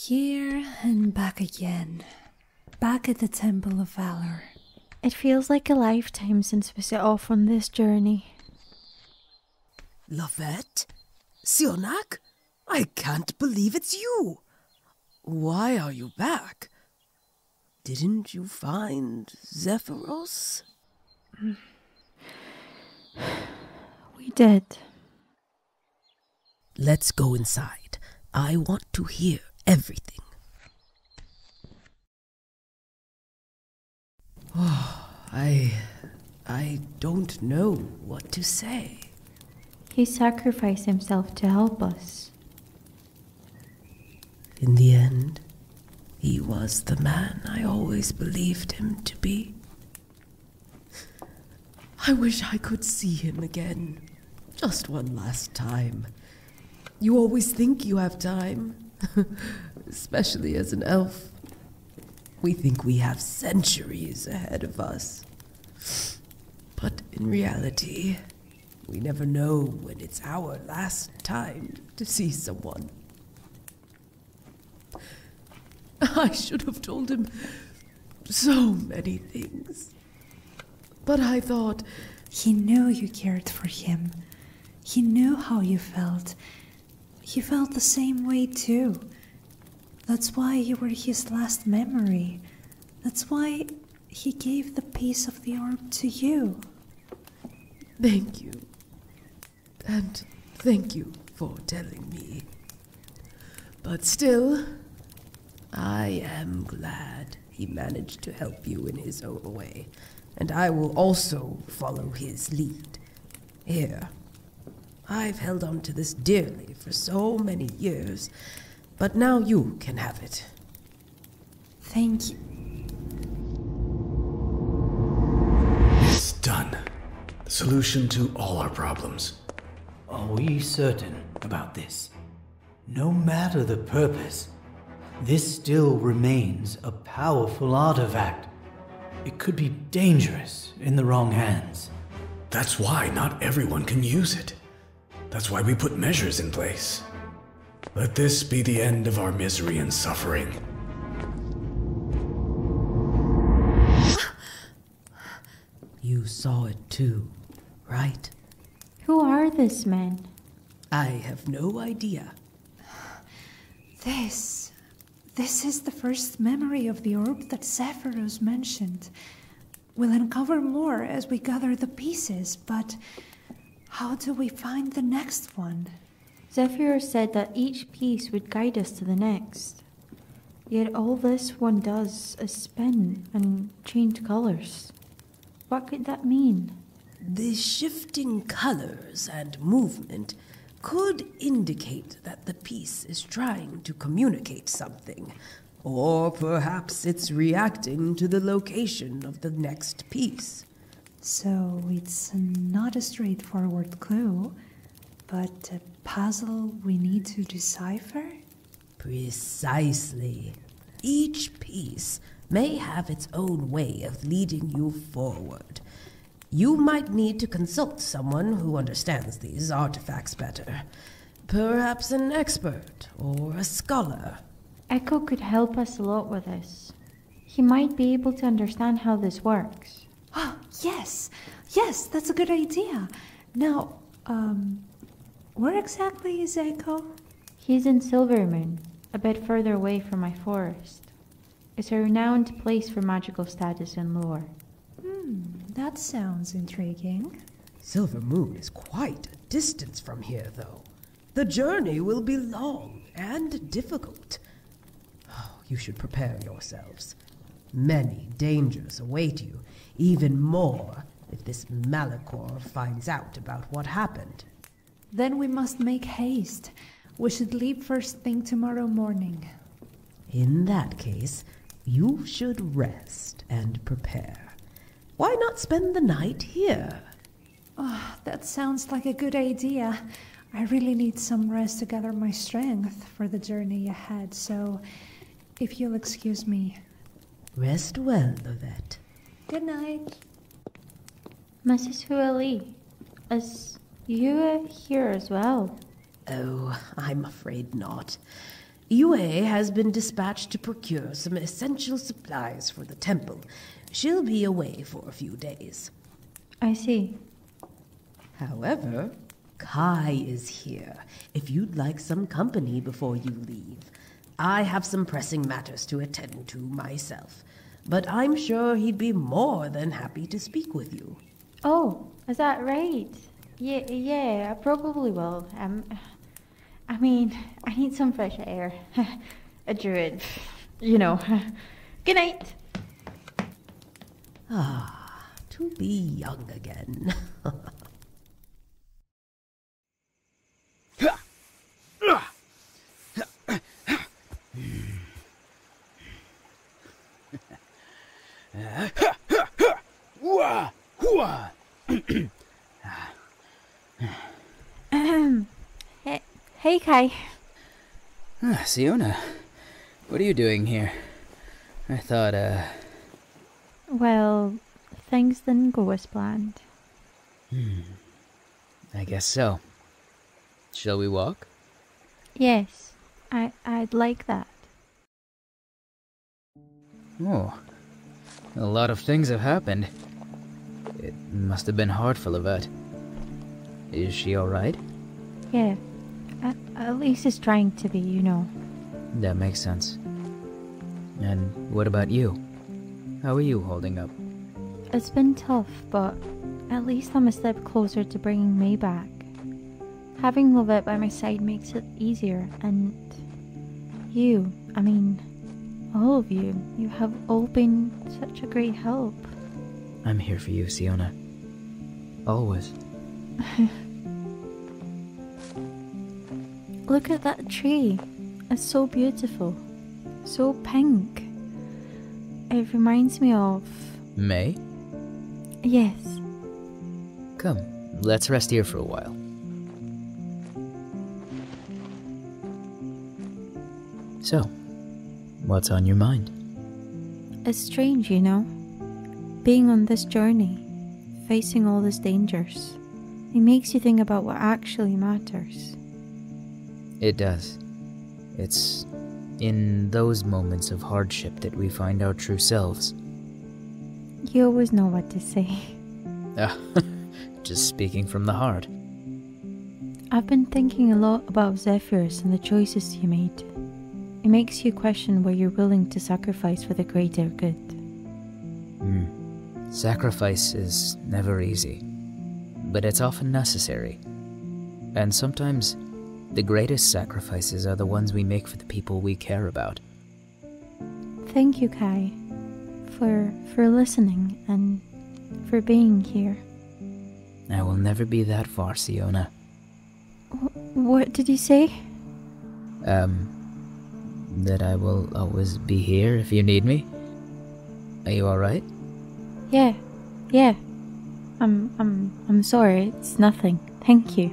Here and back again. Back at the Temple of Valor. It feels like a lifetime since we set off on this journey. Lovette? Sionnach? I can't believe it's you! Why are you back? Didn't you find Zephyros? We did. Let's go inside. I want to hear everything. Oh, I don't know what to say. He sacrificed himself to help us. In the end, he was the man I always believed him to be. I wish I could see him again. Just one last time. You always think you have time, especially as an elf. We think we have centuries ahead of us. But in reality, we never know when it's our last time to see someone. I should have told him so many things. But I thought... He knew you cared for him. He knew how you felt. He felt the same way too. That's why you were his last memory. That's why he gave the piece of the orb to you. Thank you. And thank you for telling me. But still, I am glad he managed to help you in his own way. And I will also follow his lead. Here, I've held on to this dearly for so many years, but now you can have it. Thank you. It's done. The solution to all our problems. Are we certain about this? No matter the purpose, this still remains a powerful artifact. It could be dangerous in the wrong hands. That's why not everyone can use it. That's why we put measures in place. Let this be the end of our misery and suffering. You saw it too, right? Who are these men? I have no idea. This is the first memory of the orb that Zephyros mentioned. We'll uncover more as we gather the pieces, but how do we find the next one? Zephyros said that each piece would guide us to the next. Yet all this one does is spin and change colors. What could that mean? The shifting colors and movement could indicate that the piece is trying to communicate something, or perhaps it's reacting to the location of the next piece. So it's not a straightforward clue, but a puzzle we need to decipher? Precisely. Each piece may have its own way of leading you forward. You might need to consult someone who understands these artifacts better. Perhaps an expert or a scholar. Echo could help us a lot with this. He might be able to understand how this works. Oh, yes, that's a good idea. Now, where exactly is Echo? He's in Silvermoon, a bit further away from my forest. It's a renowned place for magical status and lore. That sounds intriguing. Silvermoon is quite a distance from here, though. The journey will be long and difficult. Oh, you should prepare yourselves. Many dangers await you, even more if this Malachor finds out about what happened. Then we must make haste. We should leave first thing tomorrow morning. In that case, you should rest and prepare. Why not spend the night here? Oh, that sounds like a good idea. I really need some rest to gather my strength for the journey ahead, so if you'll excuse me. Rest well, Lovette. Good night. Mrs. Hua Li, is Hua here as well? Oh, I'm afraid not. Yue has been dispatched to procure some essential supplies for the temple. She'll be away for a few days. I see. However, Kai is here, if you'd like some company before you leave. I have some pressing matters to attend to myself, but I'm sure he'd be more than happy to speak with you. Oh, is that right? Yeah, I probably will. I mean, I need some fresh air. A druid, you know. Good night. Ah, to be young again. Hey, Kai. Sionnach, what are you doing here? I thought, Well, things didn't go as planned. I guess so. Shall we walk? Yes, I'd like that. Oh, a lot of things have happened. It must have been hard for Lovette. Is she alright? Yeah, at least it's trying to be, you know. That makes sense. And what about you? How are you holding up? It's been tough, but at least I'm a step closer to bringing May back. Having Lovette by my side makes it easier, and you, I mean, all of you have all been such a great help. I'm here for you, Sionnach. Always. Look at that tree. It's so beautiful. So pink. It reminds me of... May? Yes. Come, let's rest here for a while. So, what's on your mind? It's strange, you know. Being on this journey, facing all these dangers. It makes you think about what actually matters. It does. It's in those moments of hardship that we find our true selves. You always know what to say. Just speaking from the heart. I've been thinking a lot about Zephyrus and the choices you made. It makes you question what you're willing to sacrifice for the greater good. Sacrifice is never easy, but it's often necessary. And sometimes the greatest sacrifices are the ones we make for the people we care about. Thank you, Kai, for listening and for being here. I will never be that far, Sionnach. What did you say? That I will always be here if you need me. Are you alright? Yeah. I'm sorry, it's nothing. Thank you.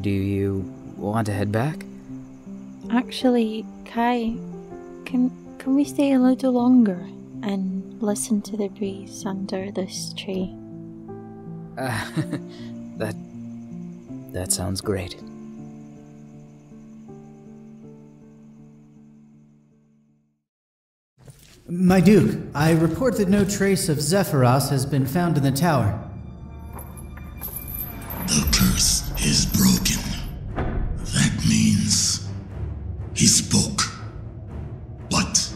Do you want to head back? Actually, Kai, can we stay a little longer and listen to the breeze under this tree? That sounds great. My Duke, I report that no trace of Zephyrus has been found in the tower. The curse is broken. That means he spoke. But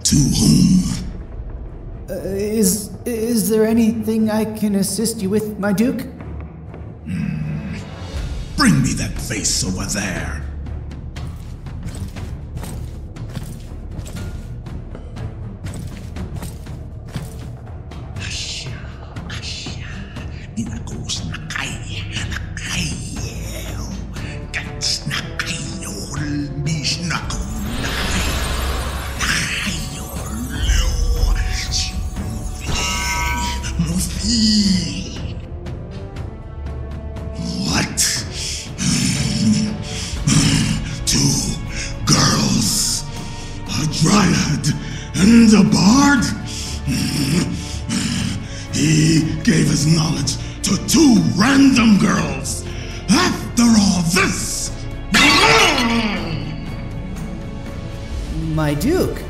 to whom? Is there anything I can assist you with, my Duke? Bring me that face over there. And a bard? He gave his knowledge to 2 random girls. After all this... My Duke,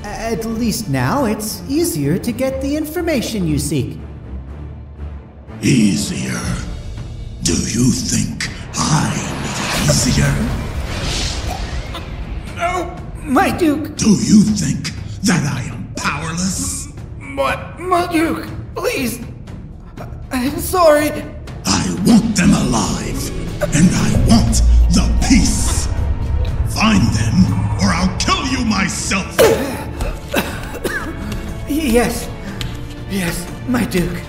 at least now it's easier to get the information you seek. Easier? Do you think I made it easier? No, my Duke! Do you think that I am powerless? My Duke, please! I'm sorry! I want them alive, and I want the peace. Find them, or I'll kill you myself! Yes, my Duke.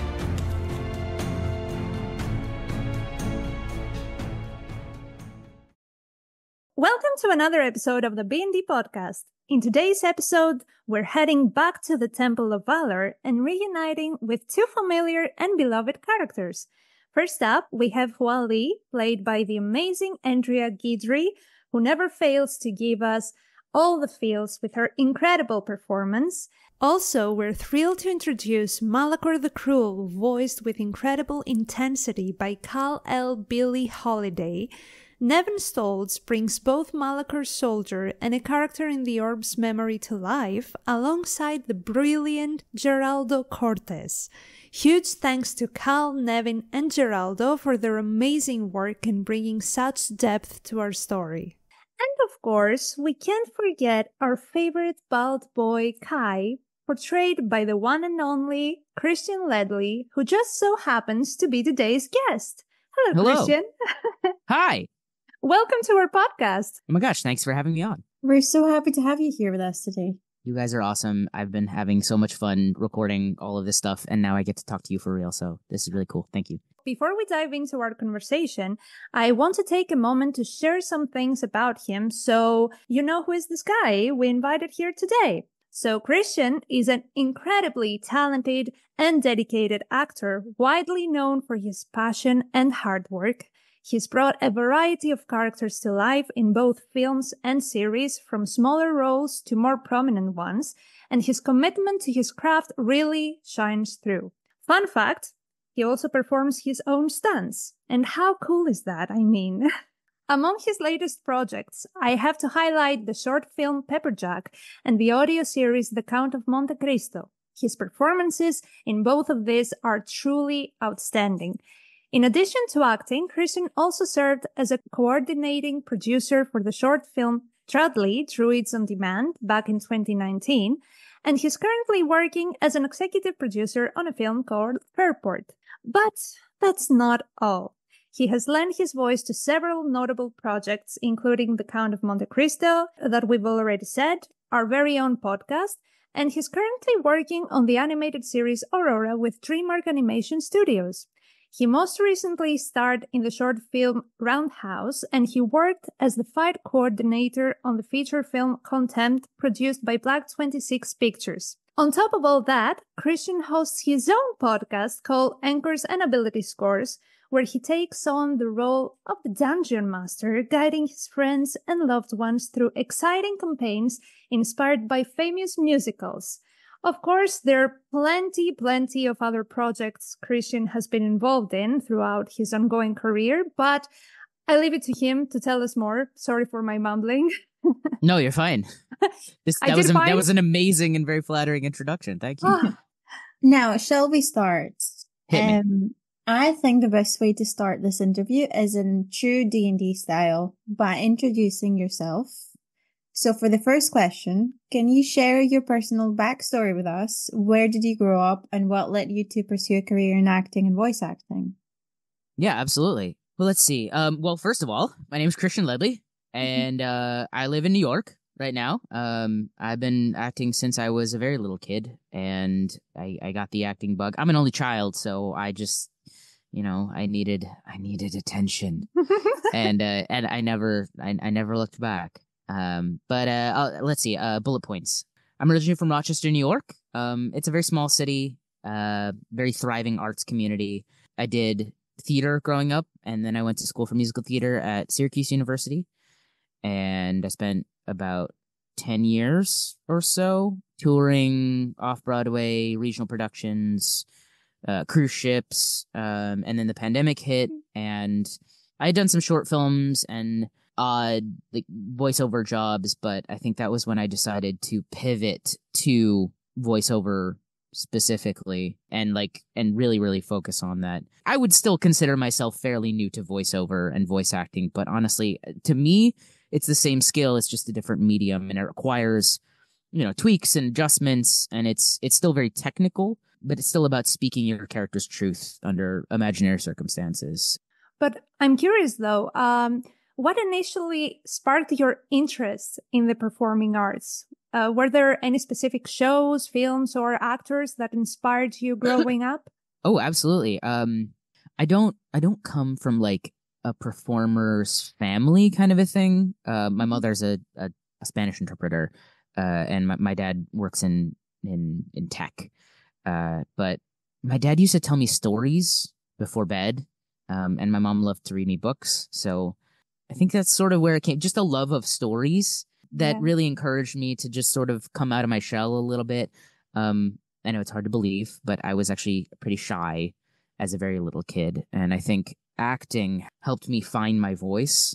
Welcome to another episode of the B&D podcast. In today's episode, we're heading back to the Temple of Valor and reuniting with two familiar and beloved characters. First up, we have Hua Li, played by the amazing Andrea Guidry, who never fails to give us all the feels with her incredible performance. Also, we're thrilled to introduce Malachor the Cruel, voiced with incredible intensity by Kal-El Billy Holiday. Nevin Stoltz brings both Malachor's soldier and a character in the Orb's memory to life, alongside the brilliant Geraldo Côrtes. Huge thanks to Cal, Nevin, and Geraldo for their amazing work in bringing such depth to our story. And of course, we can't forget our favorite bald boy, Kai, portrayed by the one and only Christian Leadley, who just so happens to be today's guest. Hello. Christian. Hi. Welcome to our podcast. Oh my gosh, thanks for having me on. We're so happy to have you here with us today. You guys are awesome. I've been having so much fun recording all of this stuff, and now I get to talk to you for real, so this is really cool. Thank you. Before we dive into our conversation, I want to take a moment to share some things about him so you know who is this guy we invited here today. So Christian is an incredibly talented and dedicated actor, widely known for his passion and hard work. He's brought a variety of characters to life in both films and series, from smaller roles to more prominent ones, and his commitment to his craft really shines through. Fun fact, he also performs his own stunts. And how cool is that, I mean? Among his latest projects, I have to highlight the short film Pepperjack and the audio series The Count of Monte Cristo. His performances in both of these are truly outstanding. In addition to acting, Christian also served as a coordinating producer for the short film Trudley, Druids on Demand, back in 2019, and he's currently working as an executive producer on a film called Fairport. But that's not all. He has lent his voice to several notable projects, including The Count of Monte Cristo, that we've already said, our very own podcast, and he's currently working on the animated series Aurora with DreamWorks Animation Studios. He most recently starred in the short film Roundhouse, and he worked as the fight coordinator on the feature film Contempt, produced by Black 26 Pictures. On top of all that, Christian hosts his own podcast called Encores Ability Scores, where he takes on the role of the Dungeon Master, guiding his friends and loved ones through exciting campaigns inspired by famous musicals. Of course, there are plenty of other projects Christian has been involved in throughout his ongoing career, but I leave it to him to tell us more. Sorry for my mumbling. No, you're fine. That was an amazing and very flattering introduction. Thank you. Now, shall we start? Hit me. I think the best way to start this interview is in true D&D style, by introducing yourself. So for the first question, can you share your personal backstory with us? Where did you grow up, and what led you to pursue a career in acting and voice acting? Yeah, absolutely. Well, let's see. Well, first of all, my name is Christian Leadley, and I live in New York right now. I've been acting since I was a very little kid, and I got the acting bug. I'm an only child, so I just, I needed attention, and I never looked back. Let's see, bullet points. I'm originally from Rochester, New York. It's a very small city, very thriving arts community. I did theater growing up, and then I went to school for musical theater at Syracuse University, and I spent about 10 years or so touring off-Broadway, regional productions, cruise ships, and then the pandemic hit, and I had done some short films and odd like voiceover jobs, but I think that was when I decided to pivot to voiceover specifically and really focus on that. I would still consider myself fairly new to voiceover and voice acting, but honestly, to me, it's the same skill. It's just a different medium, and it requires, tweaks and adjustments, and it's still very technical, but it's still about speaking your character's truth under imaginary circumstances. But I'm curious though, what initially sparked your interest in the performing arts? Were there any specific shows, films, or actors that inspired you growing up? Oh, absolutely. I don't come from like a performer's family kind of a thing. My mother's a Spanish interpreter, and my dad works in tech. But my dad used to tell me stories before bed, and my mom loved to read me books. So I think that's sort of where it came, just a love of stories that really encouraged me to just sort of come out of my shell a little bit. I know it's hard to believe, but I was actually pretty shy as a very little kid. And I think acting helped me find my voice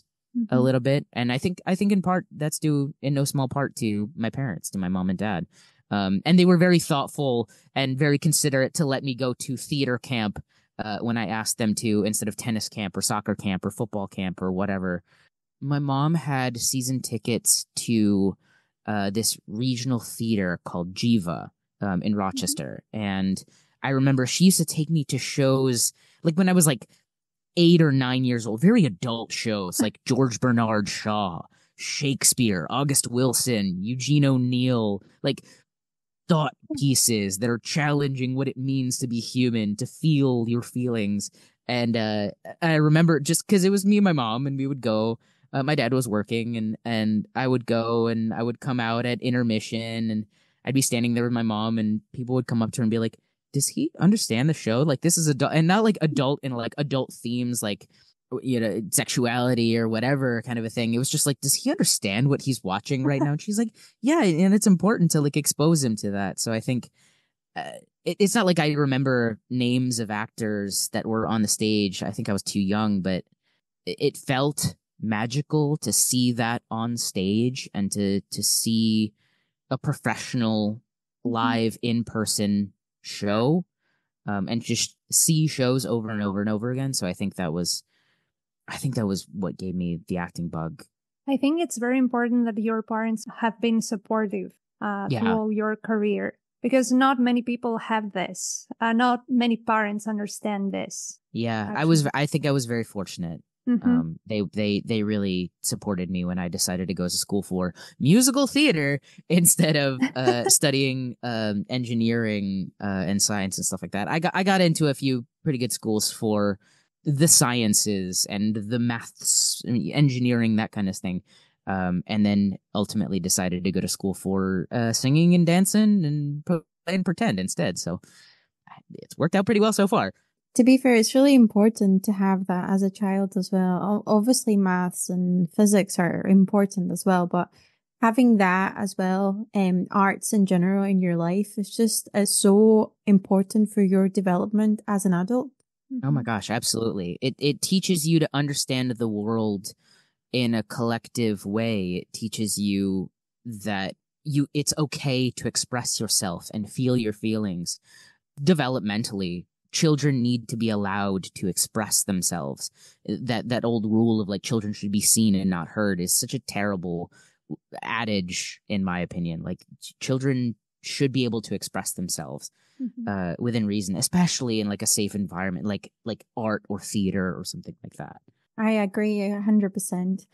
a little bit. And I think in part that's due in no small part to my parents, to my mom and dad. And they were very thoughtful and very considerate to let me go to theater camp when I asked them to, instead of tennis camp or soccer camp or football camp or whatever. My mom had season tickets to this regional theater called Jiva in Rochester. And I remember she used to take me to shows like when I was like 8 or 9 years old, very adult shows like George Bernard Shaw, Shakespeare, August Wilson, Eugene O'Neill, like thought pieces that are challenging what it means to be human, to feel your feelings. And I remember just because it was me and my mom, and we would go. My dad was working, and I would go, and I would come out at intermission, and I'd be standing there with my mom, and people would come up to her and be like, does he understand the show? Like, this is adult, and not like adult in like adult themes, like, sexuality or whatever kind of a thing. It was just like, does he understand what he's watching right now? And she's like, yeah, and it's important to like expose him to that. So I think it's not like I remember names of actors that were on the stage. I think I was too young, but it felt magical to see that on stage and to see a professional live in-person show, and just see shows over and over and over again. So I think that was what gave me the acting bug. I think it's very important that your parents have been supportive through your career, because not many people have this. Not many parents understand this. Yeah, actually. I think I was very fortunate. They really supported me when I decided to go to school for musical theater instead of studying engineering and science and stuff like that. I got into a few pretty good schools for the sciences and the maths, engineering, that kind of thing, and then ultimately decided to go to school for singing and dancing and playing pretend instead. So it's worked out pretty well so far. To be fair, it's really important to have that as a child as well. Obviously, maths and physics are important as well, but having that as well, arts in general in your life is so important for your development as an adult. Oh my gosh, absolutely. It teaches you to understand the world in a collective way. It teaches you that it's okay to express yourself and feel your feelings developmentally. Children need to be allowed to express themselves. That old rule of like children should be seen and not heard is such a terrible adage, in my opinion. Like, children should be able to express themselves within reason, especially in like a safe environment, like art or theater or something like that. I agree 100%.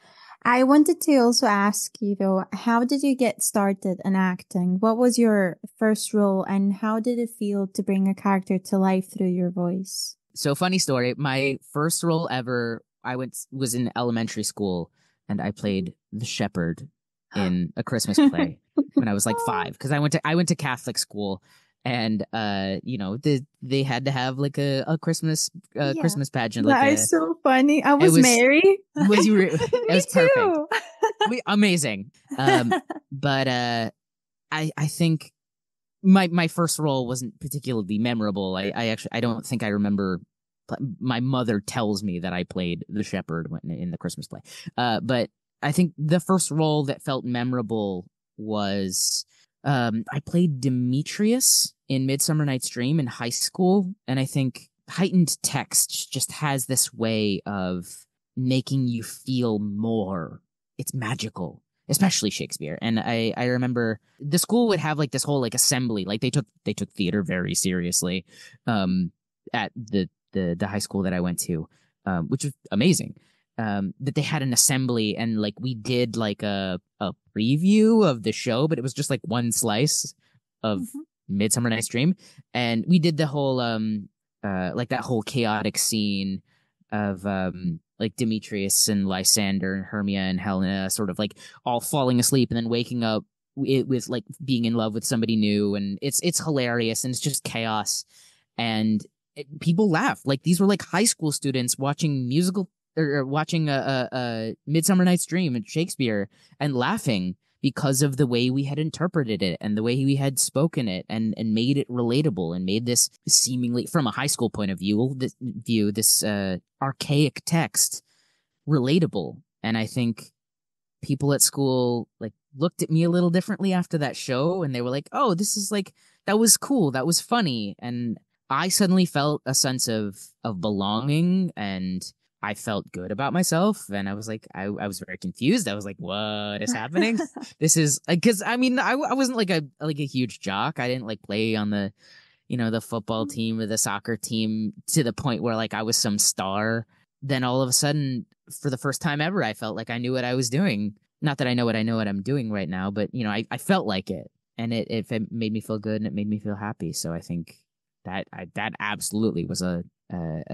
I wanted to also ask you though, how did you get started in acting? What was your first role, and how did it feel to bring a character to life through your voice? So, funny story, my first role ever, was in elementary school, and I played the shepherd in a Christmas play when I was like 5, because I went to Catholic school. And they had to have like a Christmas Christmas pageant. That is so funny. I was Mary. Was you? It was perfect. Amazing. But I think my first role wasn't particularly memorable. I don't think I remember. My mother tells me that I played the shepherd in the Christmas play. But I think the first role that felt memorable was I played Demetrius in Midsummer Night's Dream in high school, and I think heightened text just has this way of making you feel more. It's magical, especially Shakespeare. And I remember the school would have like this whole like assembly, like they took theater very seriously at the high school that I went to, which was amazing. That they had an assembly, and like we did like a preview of the show, but it was just like one slice of Midsummer Night's Dream, and we did the whole like that whole chaotic scene of like Demetrius and Lysander and Hermia and Helena sort of like all falling asleep and then waking up with like being in love with somebody new, and it's hilarious and it's just chaos, and people laugh. Like these were like high school students watching musical or watching a Midsummer Night's Dream at Shakespeare and laughing because of the way we had interpreted it and the way we had spoken it and made it relatable and made this seemingly, from a high school point of view, this archaic text relatable. And I think people at school like looked at me a little differently after that show, and they were like, "Oh, this is like, that was cool, that was funny," and I suddenly felt a sense of belonging, and I felt good about myself, and I was like, I was very confused. I was like, what is happening? This is, because I mean, I wasn't like a huge jock. I didn't like play on the, the football team or the soccer team to the point where like I was some star. Then all of a sudden, for the first time ever, I felt like I knew what I was doing. Not that I know what I'm doing right now, but I felt like it, and it made me feel good and it made me feel happy. So I think that absolutely was a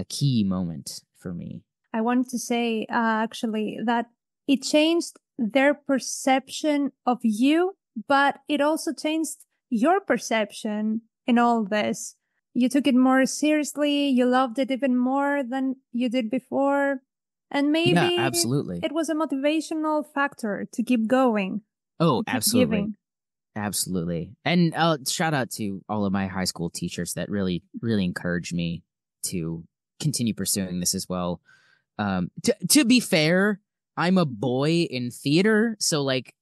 key moment for me. I wanted to say, actually, that it changed their perception of you, but it also changed your perception in all this. You took it more seriously. You loved it even more than you did before. And maybe absolutely, it was a motivational factor to keep going. Oh, absolutely. Giving. Absolutely. And shout out to all of my high school teachers that really, really encouraged me to continue pursuing this as well. To be fair, I'm a boy in theater, so like,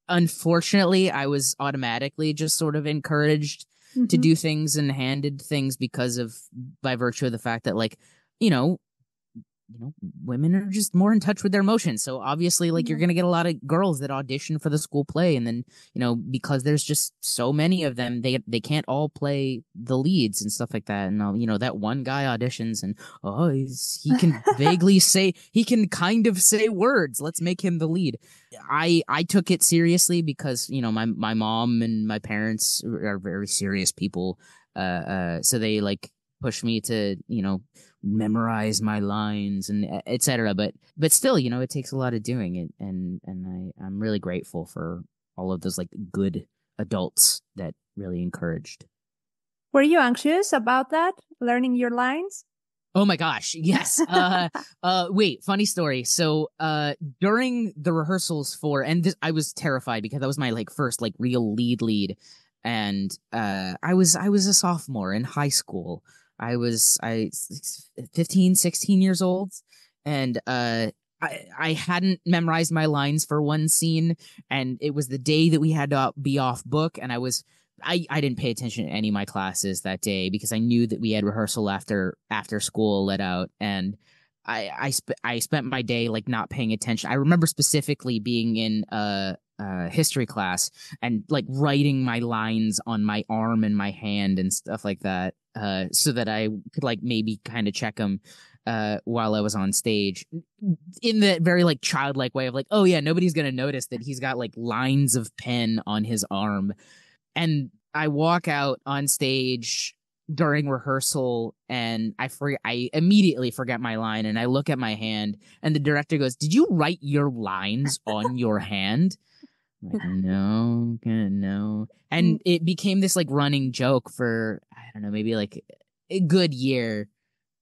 unfortunately, I was automatically just sort of encouraged to do things and handed things by virtue of the fact that like, women are just more in touch with their emotions. So obviously, like, you're going to get a lot of girls that audition for the school play. And then, because there's just so many of them, they can't all play the leads and stuff like that. And, that one guy auditions and, he can he can kind of say words. Let's make him the lead. I took it seriously because, my mom and my parents are very serious people. So they like push me to, memorize my lines and etc. But still, it takes a lot of doing it, and I'm really grateful for all of those like good adults that really encouraged. Were you anxious about that, learning your lines? Oh my gosh, yes. Wait, funny story. So, during the rehearsals I was terrified because that was my like first like real lead. And I was a sophomore in high school. I 15, 16 years old, and I hadn't memorized my lines for one scene, and it was the day that we had to be off book, and I didn't pay attention to any of my classes that day because I knew that we had rehearsal after school let out, and I spent my day like not paying attention. I remember specifically being in history class and like writing my lines on my arm and my hand and stuff like that, so that I could like maybe kind of check them while I was on stage, in the very like childlike way of like, oh yeah, nobody's gonna notice that he's got like lines of pen on his arm. And I walk out on stage during rehearsal and I immediately forget my line, and I look at my hand and the director goes, "Did you write your lines on your hand?" I'm like, no. And it became this like running joke for, I don't know, maybe like a good year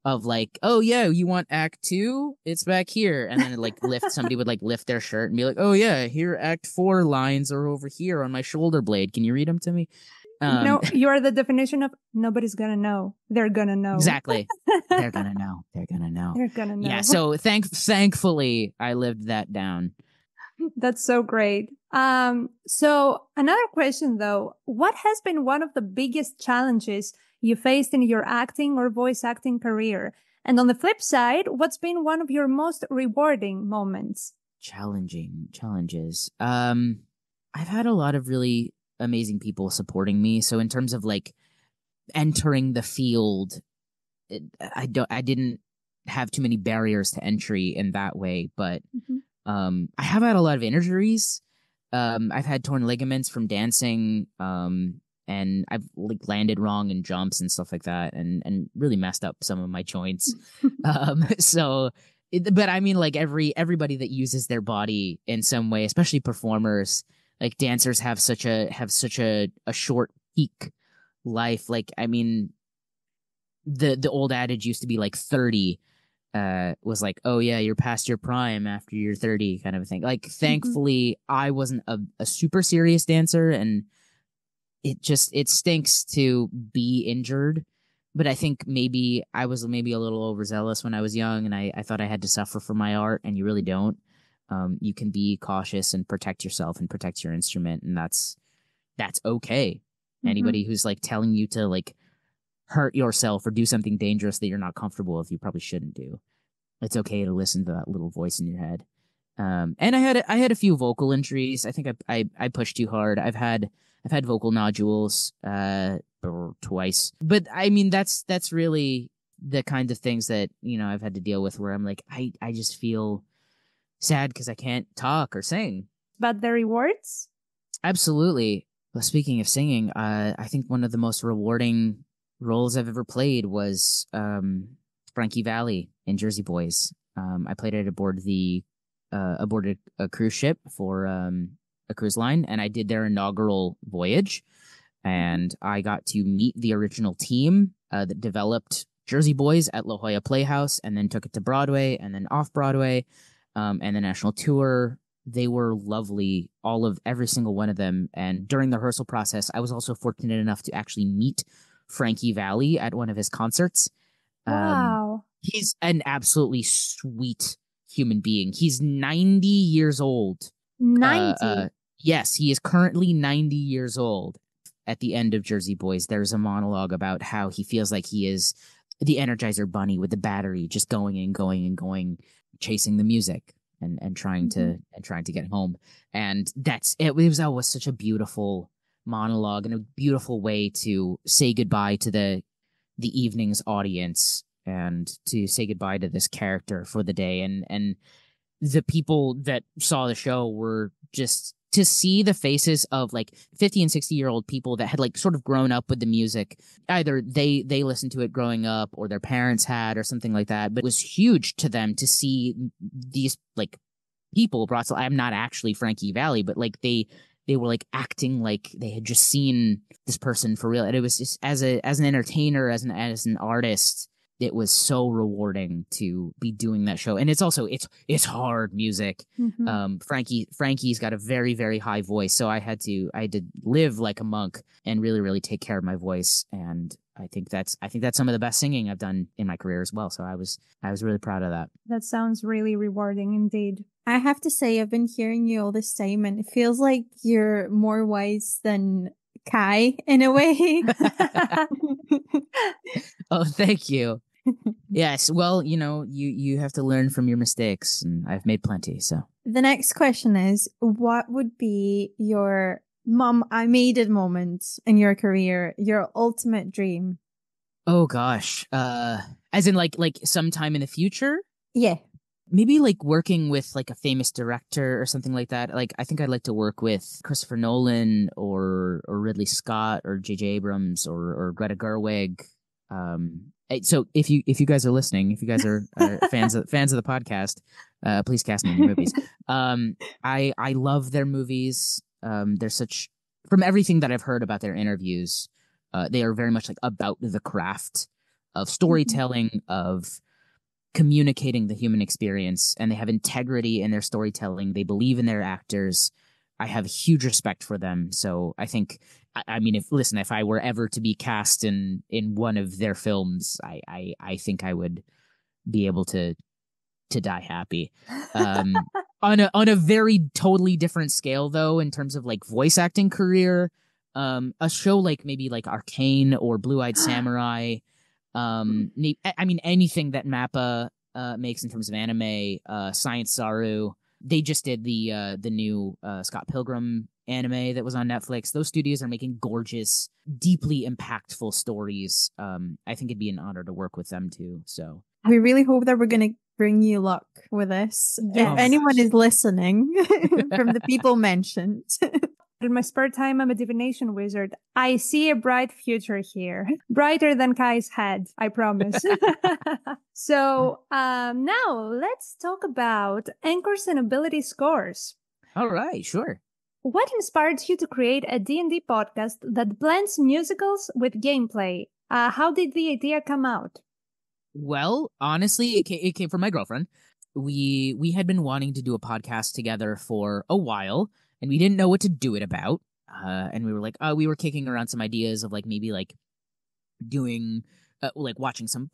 of like, oh yeah, you want act 2? It's back here. And then like somebody would like lift their shirt and be like, oh yeah, here act 4 lines are over here on my shoulder blade. Can you read them to me? You are the definition of nobody's gonna know. They're gonna know. Exactly. They're gonna know. They're gonna know. They're gonna know. Yeah. So thankfully I lived that down. That's so great. So another question though, what has been one of the biggest challenges you faced in your acting or voice acting career? And on the flip side, what's been one of your most rewarding moments? Challenges. I've had a lot of really amazing people supporting me. So in terms of like entering the field, I didn't have too many barriers to entry in that way, but I have had a lot of injuries. I've had torn ligaments from dancing, and I've like landed wrong in jumps and stuff like that, and really messed up some of my joints. But I mean, like everybody that uses their body in some way, especially performers, like dancers have such a short peak life. Like, I mean, the old adage used to be like 30 was like, oh yeah, you're past your prime after you're 30 kind of a thing. Like, thankfully I wasn't a super serious dancer, and it stinks to be injured. But I think maybe I was a little overzealous when I was young, and I thought I had to suffer for my art, and you really don't. You can be cautious and protect yourself and protect your instrument, and that's okay. Anybody who's like telling you to like hurt yourself or do something dangerous that you're not comfortable with, you probably shouldn't do. It's okay to listen to that little voice in your head. And I had a few vocal injuries. I think I pushed too hard. I've had vocal nodules twice. But I mean, that's really the kind of things that, you know, I've had to deal with, where I'm like, I just feel sad because I can't talk or sing. But the rewards? Absolutely. Well, speaking of singing, I think one of the most rewarding roles I've ever played was Frankie Valli in Jersey Boys. I played it aboard a cruise ship for a cruise line, and I did their inaugural voyage. And I got to meet the original team that developed Jersey Boys at La Jolla Playhouse, and then took it to Broadway, and then off Broadway, and the national tour. They were lovely, every single one of them. And during the rehearsal process, I was also fortunate enough to actually meet Frankie Valli at one of his concerts. Wow. He's an absolutely sweet human being. He's 90 years old. 90? Yes, he is currently 90 years old. At the end of Jersey Boys, there's a monologue about how he feels like he is the Energizer Bunny with the battery, just going and going and going, chasing the music and trying to get home. And it was always such a beautiful monologue and a beautiful way to say goodbye to the evening's audience, and to say goodbye to this character for the day. And the people that saw the show were just to see the faces of like 50 and 60-year-old people that had like sort of grown up with the music. Either they listened to it growing up, or their parents had, or something like that. But it was huge to them to see these like people brought to. I'm not actually Frankie Valli, but like they were like acting like they had just seen this person for real. And it was just as an entertainer, as an artist, it was so rewarding to be doing that show. And it's also it's hard music. Frankie's got a very, very high voice, so I had to live like a monk and really, really take care of my voice. And I think that's some of the best singing I've done in my career as well. So I was really proud of that. That sounds really rewarding indeed. I have to say, I've been hearing you all this time, and it feels like you're more wise than Kai in a way. Oh, thank you. Yes, well, you know, you have to learn from your mistakes, and I've made plenty. So the next question is, what would be your Mom, I made it moment in your career, your ultimate dream? Oh gosh, as in like sometime in the future? Yeah. Maybe like working with like a famous director or something like that. Like, I think I'd like to work with Christopher Nolan or Ridley Scott or J.J. Abrams or Greta Gerwig. So if you guys are listening, if you guys are fans of the podcast, please cast me in your movies. I love their movies. They're such, from everything that I've heard about their interviews, they are very much like about the craft of storytelling, of communicating the human experience, and they have integrity in their storytelling. They believe in their actors. I have huge respect for them. So I think, I mean, if I were ever to be cast in one of their films, I think I would be able to die happy. On a very totally different scale, though, in terms of like voice acting career, a show like maybe like Arcane or Blue Eyed Samurai, I mean anything that Mappa makes in terms of anime, Science Saru. They just did the new Scott Pilgrim anime that was on Netflix. Those studios are making gorgeous, deeply impactful stories. I think it'd be an honor to work with them too. So we really hope that we're going to bring you luck with this. Yes. If anyone is listening from the people mentioned. In my spare time, I'm a divination wizard. I see a bright future here. Brighter than Kai's head, I promise. So, now let's talk about Encores and Ability Scores. all right, sure. What inspired you to create a D&D podcast that blends musicals with gameplay? How did the idea come out? Well, honestly, it came from my girlfriend. We had been wanting to do a podcast together for a while, and we didn't know what to do it about. And we were like, we were kicking around some ideas of like maybe like doing like watching some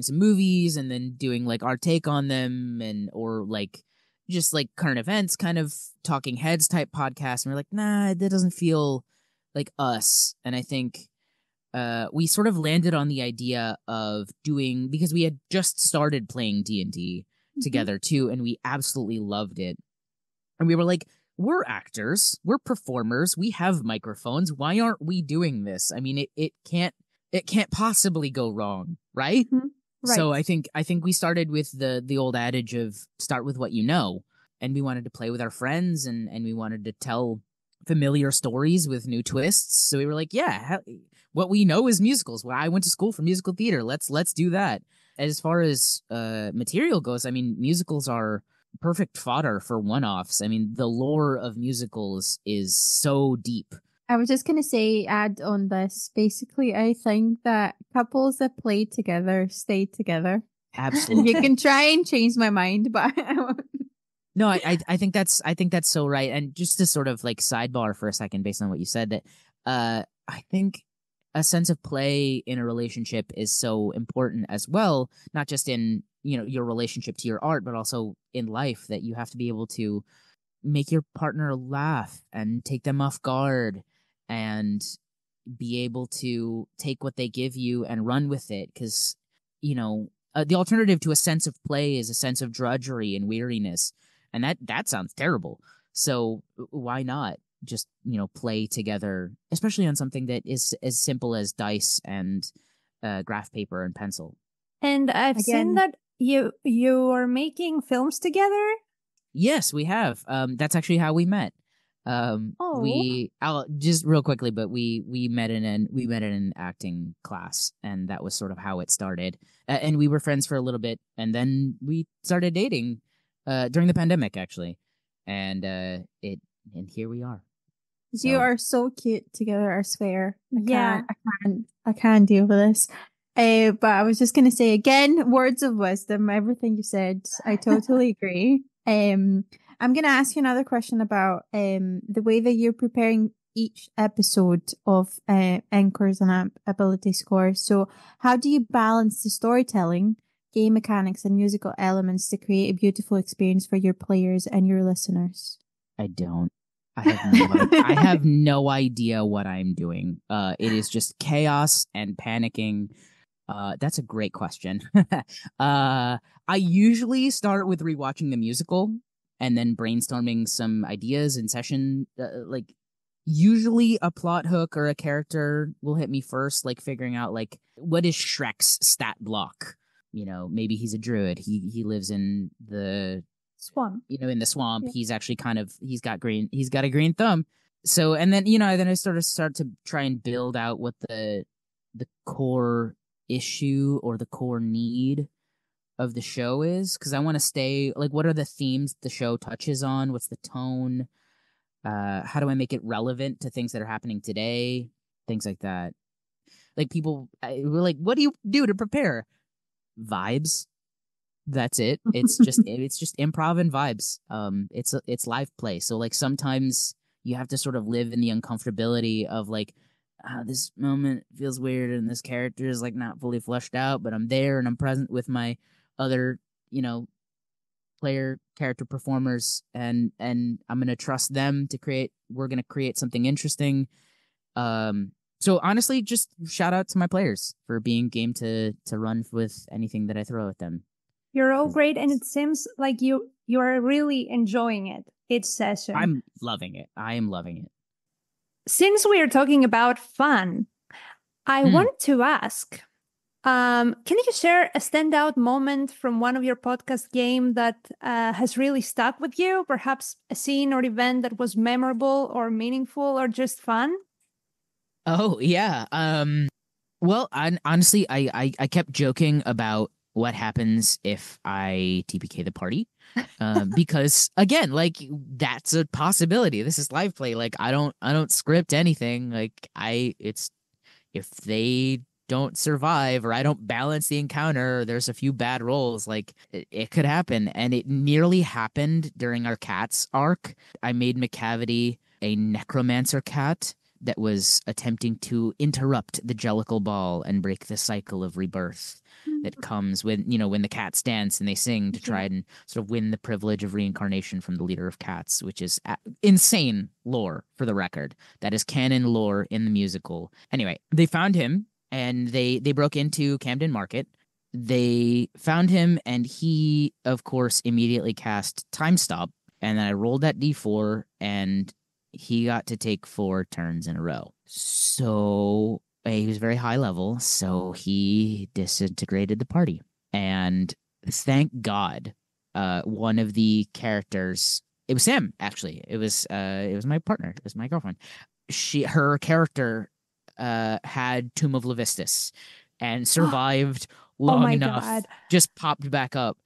movies and then doing like our take on them, and or like just like current events, kind of talking heads type podcast. And we're like, nah, that doesn't feel like us. And I think we sort of landed on the idea of doing, because we had just started playing D&D together too, and we absolutely loved it. And we were like, we're actors, we're performers, we have microphones. Why aren't we doing this? I mean, it can't possibly go wrong, right? Mm-hmm. Right. So I think we started with the old adage of start with what you know, and we wanted to play with our friends, and we wanted to tell familiar stories with new twists. So we were like, yeah, what we know is musicals. Well, I went to school for musical theater. Let's do that. As far as material goes, I mean, musicals are perfect fodder for one-offs. I mean, the lore of musicals is so deep. I was just going to say, add on this, basically, I think that couples that play together stay together. Absolutely. You can try and change my mind, but No, I think that's so right. And just to sort of like sidebar for a second, based on what you said, that I think a sense of play in a relationship is so important as well, not just in, you know, your relationship to your art, but also in life, that you have to be able to make your partner laugh and take them off guard and be able to take what they give you and run with it. Because, you know, the alternative to a sense of play is a sense of drudgery and weariness. And that sounds terrible. So why not just, you know, play together, especially on something that is as simple as dice and graph paper and pencil. And I've seen that you are making films together. Yes, we have. That's actually how we met. I'll just real quickly, but we met in an acting class, and that was sort of how it started. And we were friends for a little bit, and then we started dating during the pandemic, actually. And here we are. So. You are so cute together, I swear. Yeah. I can't deal with this. But I was just going to say again, words of wisdom, everything you said, I totally agree. I'm going to ask you another question about the way that you're preparing each episode of Encores and Ability Scores. So how do you balance the storytelling, game mechanics, and musical elements to create a beautiful experience for your players and your listeners? I don't. I have no idea what I'm doing. It is just chaos and panicking. That's a great question. I usually start with rewatching the musical and then brainstorming some ideas in session. Like usually a plot hook or a character will hit me first, like figuring out like what is Shrek's stat block. You know, maybe he's a druid. He lives in the swamp. You know, in the swamp. Yeah. He's actually he's got a green thumb. So, and then, you know, then I start to try and build out what the core issue or the core need of the show is, because I want to stay like, what are the themes the show touches on? What's the tone? How do I make it relevant to things that are happening today? Things like that. Like people were like, what do you do to prepare? Vibes. That's it. It's just improv and vibes. It's live play. So like sometimes you have to sort of live in the uncomfortability of like, this moment feels weird and this character is like not fully fleshed out, but I'm there and I'm present with my other, you know, player character performers, and I'm gonna trust them to create. We're gonna create something interesting. So honestly, just shout out to my players for being game to run with anything that I throw at them. You're all great, and it seems like you are really enjoying it each session. I'm loving it. I am loving it. Since we are talking about fun, I want to ask, can you share a standout moment from one of your podcast game that has really stuck with you? Perhaps a scene or event that was memorable or meaningful or just fun? Oh, yeah. Well, honestly, I kept joking about what happens if I TPK the party. Because again, like, that's a possibility. This is live play. Like, I don't script anything. Like, it's if they don't survive or I don't balance the encounter, or there's a few bad rolls, like it could happen. And it nearly happened during our cats arc. I made McCavity a necromancer cat that was attempting to interrupt the Jellicle Ball and break the cycle of rebirth that comes when the cats dance and they sing to try and sort of win the privilege of reincarnation from the leader of cats, which is insane lore, for the record. That is canon lore in the musical. Anyway, they found him and they broke into Camden Market. They found him and he, of course, immediately cast Time Stop. And then I rolled that D4 and he got to take 4 turns in a row. So he was very high level, so he disintegrated the party. And thank God, one of the characters, it was Sam, actually. It was my partner. It was my girlfriend. Her character had Tomb of Levistus and survived long enough. God. Just popped back up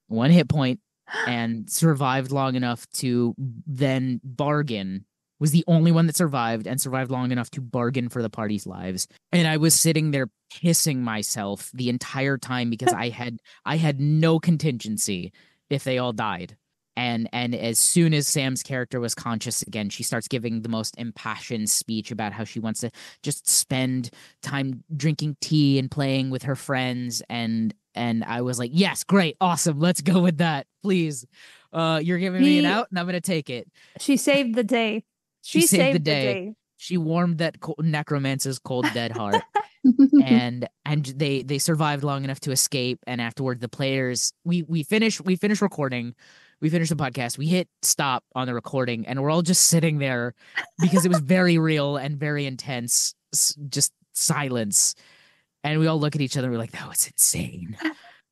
1 hit point and survived long enough to then bargain. Was the only one that survived and survived long enough to bargain for the party's lives. And I was sitting there pissing myself the entire time because I had no contingency if they all died. And as soon as Sam's character was conscious again, she starts giving the most impassioned speech about how she wants to just spend time drinking tea and playing with her friends. And I was like, yes, great, awesome, let's go with that, please. You're giving me an out, and I'm gonna take it. She saved the day. She saved the day. She warmed that necromancer's cold dead heart. and they survived long enough to escape. And afterward, the players, we finished recording. We finished the podcast. We hit stop on the recording, and we're all just sitting there because it was very real and very intense. Just silence. And we all look at each other and we're like, that was insane.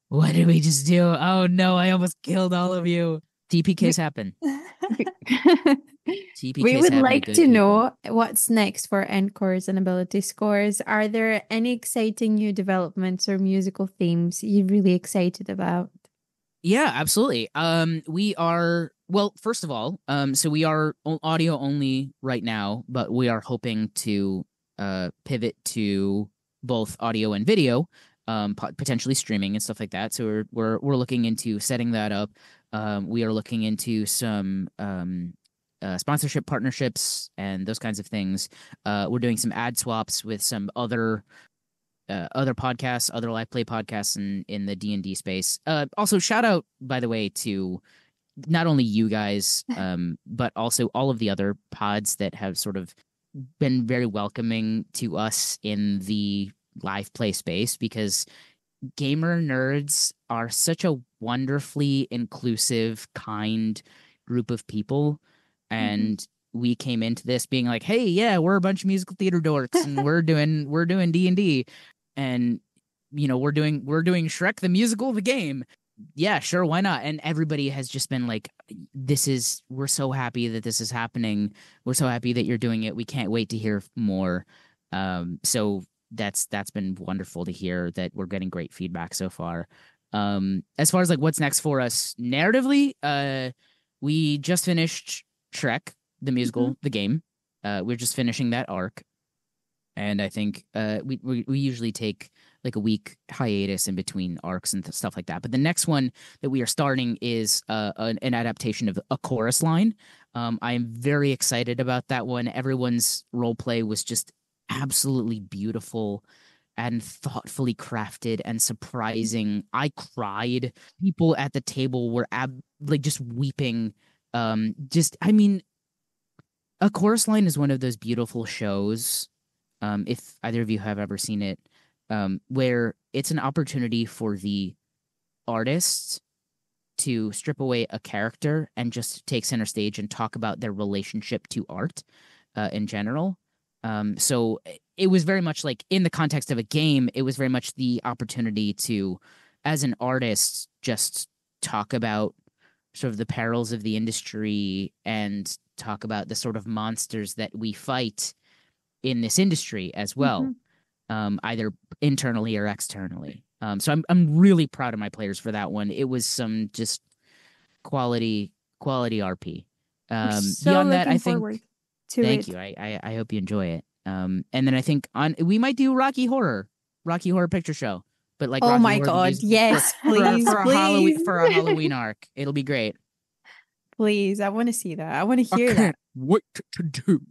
What did we just do? Oh no, I almost killed all of you. TPKs happen. We would like to know what's next for Encores and Ability Scores. Are there any exciting new developments or musical themes you're really excited about? Yeah, absolutely. We are, well, first of all, so we are audio only right now, but we are hoping to pivot to both audio and video, potentially streaming and stuff like that. So we're looking into setting that up. We are looking into some sponsorship partnerships and those kinds of things. We're doing some ad swaps with some other podcasts, other live play podcasts in the D&D space. Also, shout out, by the way, to not only you guys, but also all of the other pods that have sort of been very welcoming to us in the live play space, because gamer nerds are such a wonderfully inclusive, kind group of people. And we came into this being like, hey, yeah, we're a bunch of musical theater dorks and we're doing D&D. And, you know, we're doing Shrek the musical, the game. Yeah, sure, why not? And everybody has just been like, we're so happy that this is happening. We're so happy that you're doing it. We can't wait to hear more. So that's been wonderful to hear that we're getting great feedback so far. As far as like what's next for us narratively, we just finished Shrek the musical, the game. We're just finishing that arc. And I think we usually take like a week hiatus in between arcs and stuff like that. But the next one that we are starting is an adaptation of a chorus line. I am very excited about that one. Everyone's role play was just absolutely beautiful. and thoughtfully crafted and surprising. I cried. People at the table were like just weeping. I mean, A Chorus Line is one of those beautiful shows. If either of you have ever seen it, where it's an opportunity for the artists to strip away a character and just take center stage and talk about their relationship to art in general. So it was very much like in the context of a game, it was very much the opportunity to, as an artist, just talk about sort of the perils of the industry and talk about the sort of monsters that we fight in this industry as well, either internally or externally. So I'm really proud of my players for that one. It was some just quality RP. Beyond that, I think. Thank you. I hope you enjoy it. And then I think we might do Rocky Horror Picture Show, but like oh Rocky my Horror god, yes, please, for a Halloween arc. It'll be great. Please, I want to see that. I want to hear that. What to do?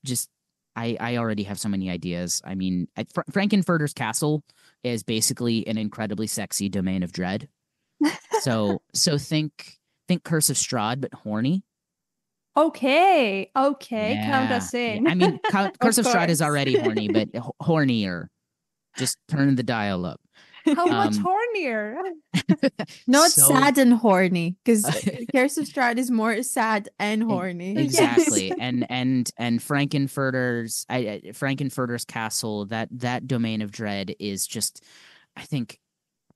Just I already have so many ideas. I mean, Frankenfurter's Castle is basically an incredibly sexy domain of dread. So think Curse of Strahd, but horny. Okay, Yeah. count us in. Yeah. I mean, Curse of Strahd is already horny, but hornier. Just turn the dial up. How much hornier? Not sad and horny, because Curse of Strahd is more sad and horny. Exactly. and Frankenfurter's Castle, that domain of dread is just, I think,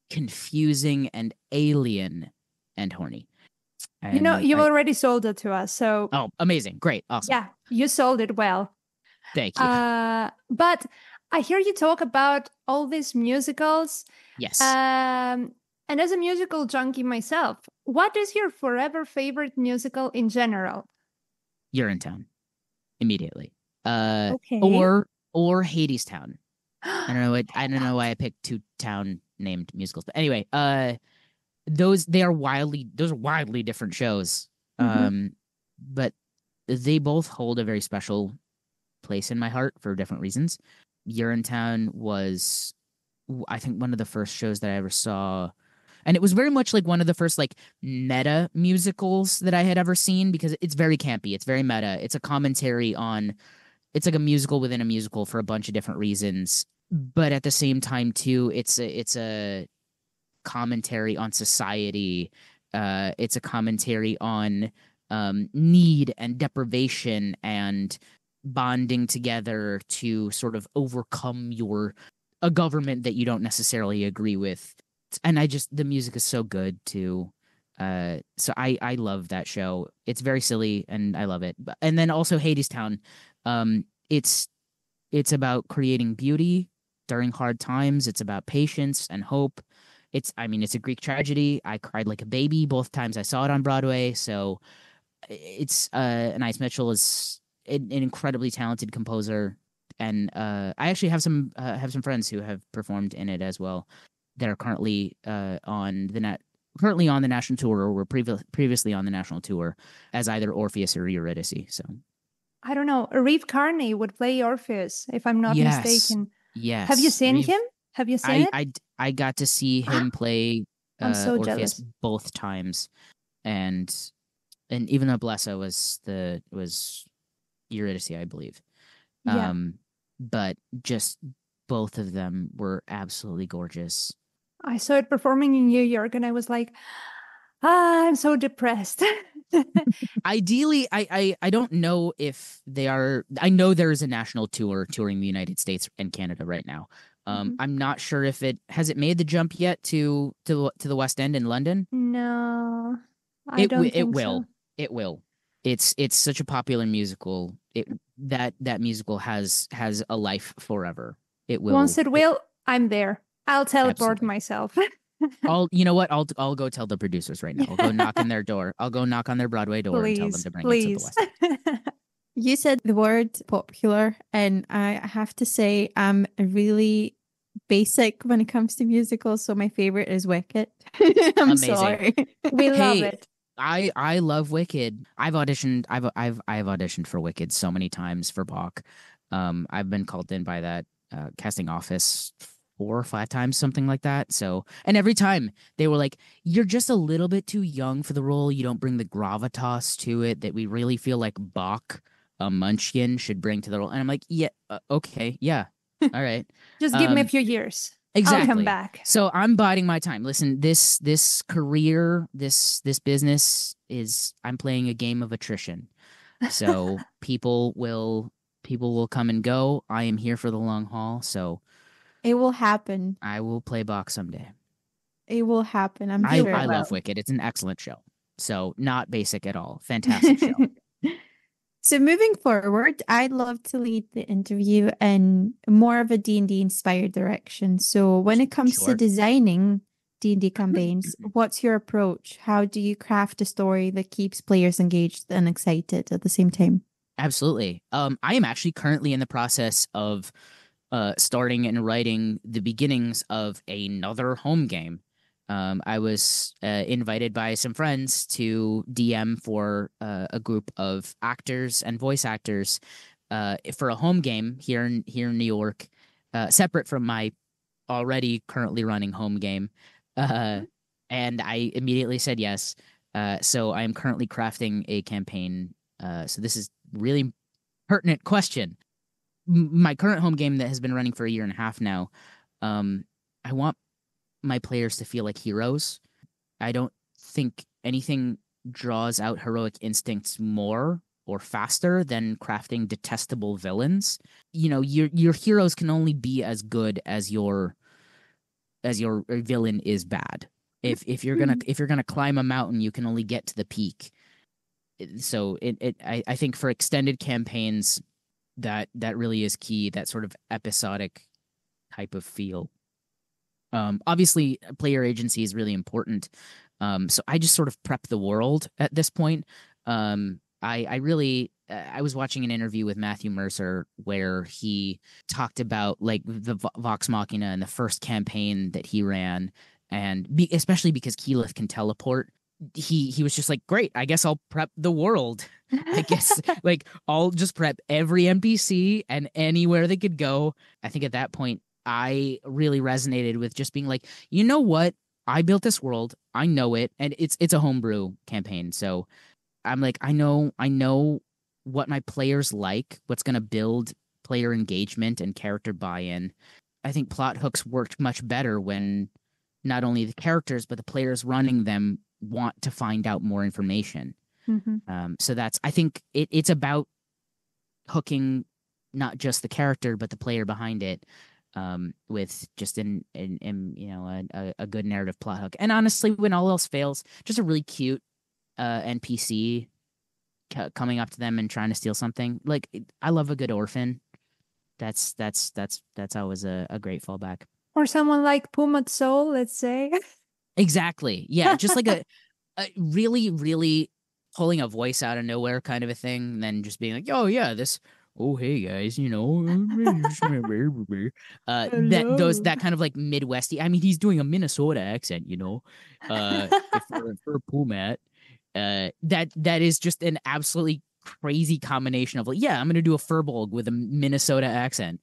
confusing and alien and horny. And you've already sold it to us, so... Oh, amazing. Great. Awesome. Yeah, you sold it well. Thank you. But I hear you talk about all these musicals. Yes. And as a musical junkie myself, what is your forever favorite musical in general? Urinetown. Immediately. Okay. Or Hadestown. I don't know why I picked two town named musicals, but anyway, those are wildly different shows. But they both hold a very special place in my heart for different reasons. Urinetown was, I think, one of the first shows that I ever saw, and it was very much like one of the first like meta musicals that I had ever seen, because it's very campy, it's very meta, it's a commentary on, it's like a musical within a musical for a bunch of different reasons, but at the same time too, it's a commentary on society. It's a commentary on need and deprivation and bonding together to sort of overcome a government that you don't necessarily agree with. And the music is so good too. So I love that show. It's very silly and I love it. And then also Hadestown. It's about creating beauty during hard times. It's about patience and hope. It's a Greek tragedy. I cried like a baby both times I saw it on Broadway. So it's Anais Mitchell is an incredibly talented composer, and I actually have some friends who have performed in it as well. That are currently on the national tour, or were previously on the national tour as either Orpheus or Eurydice. So I don't know. Reeve Carney would play Orpheus, if I'm not mistaken. Yes. Have you seen him? Have you seen it? I got to see him play I'm so Orpheus jealous. both times, and even though Blessa was Eurydice, I believe. Yeah. But just both of them were absolutely gorgeous. I saw it performing in New York, and I was like, I'm so depressed. Ideally, I don't know if they are. I know there is a national tour touring the United States and Canada right now. I'm not sure if it made the jump yet to the West End in London. No, I don't think it will. so. It will. It's such a popular musical. That musical has a life forever. It will. Once it will, I'm there. I'll teleport Absolutely. myself. You know what? I'll go tell the producers right now. I'll go knock on their door. I'll go knock on their Broadway door and tell them to bring it to the West End. You said the word popular, and I have to say I'm really basic when it comes to musicals, so my favorite is Wicked. I'm Amazing. sorry. We love it. I love Wicked. I've auditioned for Wicked so many times for Bach. I've been called in by that casting office 4 or 5 times, something like that. So, and every time they were like, "You're just a little bit too young for the role. You don't bring the gravitas to it that we really feel like Bach, a Munchkin, should bring to the role." And I'm like, "Yeah, okay, yeah, all right." Just give me a few years. Exactly. I'll come back. So I'm biding my time. Listen, this career, this business is, I'm playing a game of attrition. So people will come and go. I am here for the long haul. So It will happen. I will play Bach someday. It will happen. I'm sure. I love Wicked. It's an excellent show. So not basic at all. Fantastic show. So moving forward, I'd love to lead the interview in more of a D&D inspired direction. So when it comes to designing D&D campaigns, what's your approach? How do you craft a story that keeps players engaged and excited at the same time? Absolutely. I am actually currently in the process of starting and writing the beginnings of another home game. I was invited by some friends to DM for a group of actors and voice actors for a home game here in New York, separate from my already currently running home game. And I immediately said yes. So I am currently crafting a campaign. So this is really pertinent question. My current home game that has been running for 1.5 years now, I want my players to feel like heroes. I don't think anything draws out heroic instincts more or faster than crafting detestable villains. You know, your heroes can only be as good as your villain is bad. If you're gonna climb a mountain, you can only get to the peak. So I think for extended campaigns, that really is key. That sort of episodic type of feel. Obviously, player agency is really important. So I just sort of prep the world at this point. I was watching an interview with Matthew Mercer where he talked about like the Vox Machina and the first campaign that he ran, and especially because Keyleth can teleport. He was just like, great, I guess I'll prep the world. I guess like I'll just prep every NPC and anywhere they could go. I think at that point, I really resonated with just being like, you know what? I built this world. I know it. And it's a homebrew campaign. So I'm like, I know what my players like, what's going to build player engagement and character buy-in. I think plot hooks worked much better when not only the characters, but the players running them want to find out more information. Mm-hmm. So I think it's about hooking not just the character, but the player behind it. With just a good narrative plot hook. And honestly, when all else fails, just a really cute NPC coming up to them and trying to steal something. Like, I love a good orphan. That's always a great fallback. Or someone like Pumat Soul, let's say. Exactly. Yeah, just like a really, really pulling a voice out of nowhere kind of a thing, and then just being like, oh yeah, this. Oh hey guys, that kind of like Midwesty. I mean, he's doing a Minnesota accent, for Pumat. That is just an absolutely crazy combination of like, yeah, I'm gonna do a Furbolg with a Minnesota accent.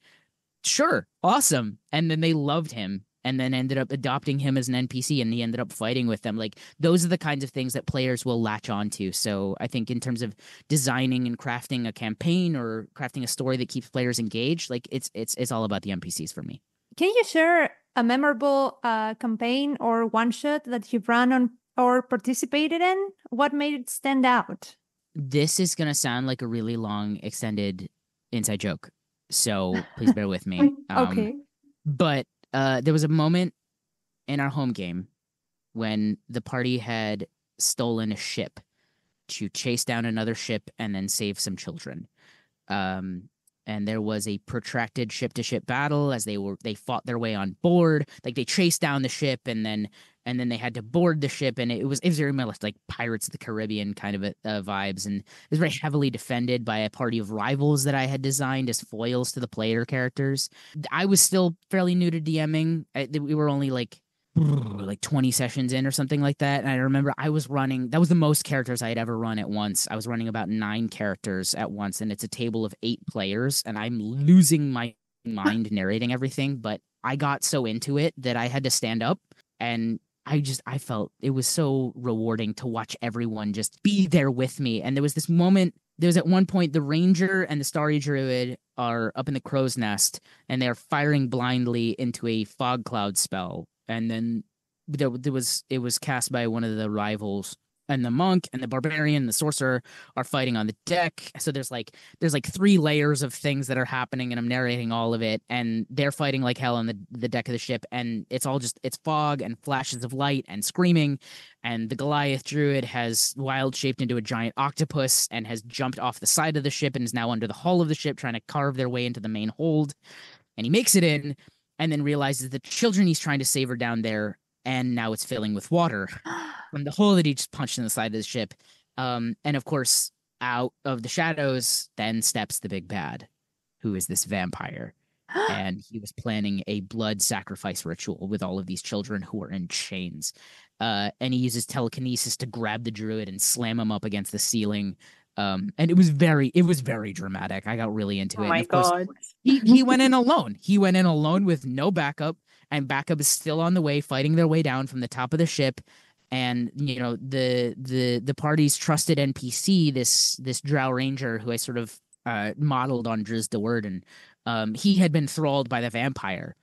Sure, awesome. And then they loved him, and then ended up adopting him as an NPC, and he ended up fighting with them. Like, those are the kinds of things that players will latch onto. So I think in terms of designing and crafting a campaign or crafting a story that keeps players engaged, like it's all about the NPCs for me. Can you share a memorable campaign or one shot that you've run on or participated in? What made it stand out? This is gonna sound like a really long extended inside joke, so please bear with me. Okay. But there was a moment in our home game when the party had stolen a ship to chase down another ship and then save some children. And there was a protracted ship-to-ship battle as they fought their way on board. Like, they chased down the ship and then they had to board the ship, and it was very much like Pirates of the Caribbean kind of vibes, and it was very heavily defended by a party of rivals that I had designed as foils to the player characters. I was still fairly new to DMing. We were only like like 20 sessions in or something like that. And I remember I was running, that was the most characters I had ever run at once. I was running about 9 characters at once, and it's a table of 8 players, and I'm losing my mind narrating everything. But I got so into it that I had to stand up, and I felt it was so rewarding to watch everyone just be there with me. And there was this moment, there was at one point the ranger and the starry druid are up in the crow's nest, and they're firing blindly into a fog cloud spell. And then it was cast by one of the rivals, and the monk and the barbarian and the sorcerer are fighting on the deck. So there's like 3 layers of things that are happening, and I'm narrating all of it, and they're fighting like hell on the deck of the ship, and it's fog and flashes of light and screaming, and the Goliath druid has wild shaped into a giant octopus and has jumped off the side of the ship and is now under the hull of the ship trying to carve their way into the main hold, and he makes it in and then realizes the children he's trying to save are down there, and now it's filling with water from the hole that he just punched in the side of the ship. And of course, out of the shadows then steps the big bad, who is this vampire. And he was planning a blood sacrifice ritual with all of these children who are in chains. And he uses telekinesis to grab the druid and slam him up against the ceiling. And it was very dramatic. I got really into it. Oh my God. He went in alone. He went in alone with no backup, and backup is still on the way, fighting their way down from the top of the ship. And the party's trusted NPC, this Drow Ranger, who I sort of modeled on Driz de Worden, he had been thralled by the vampire.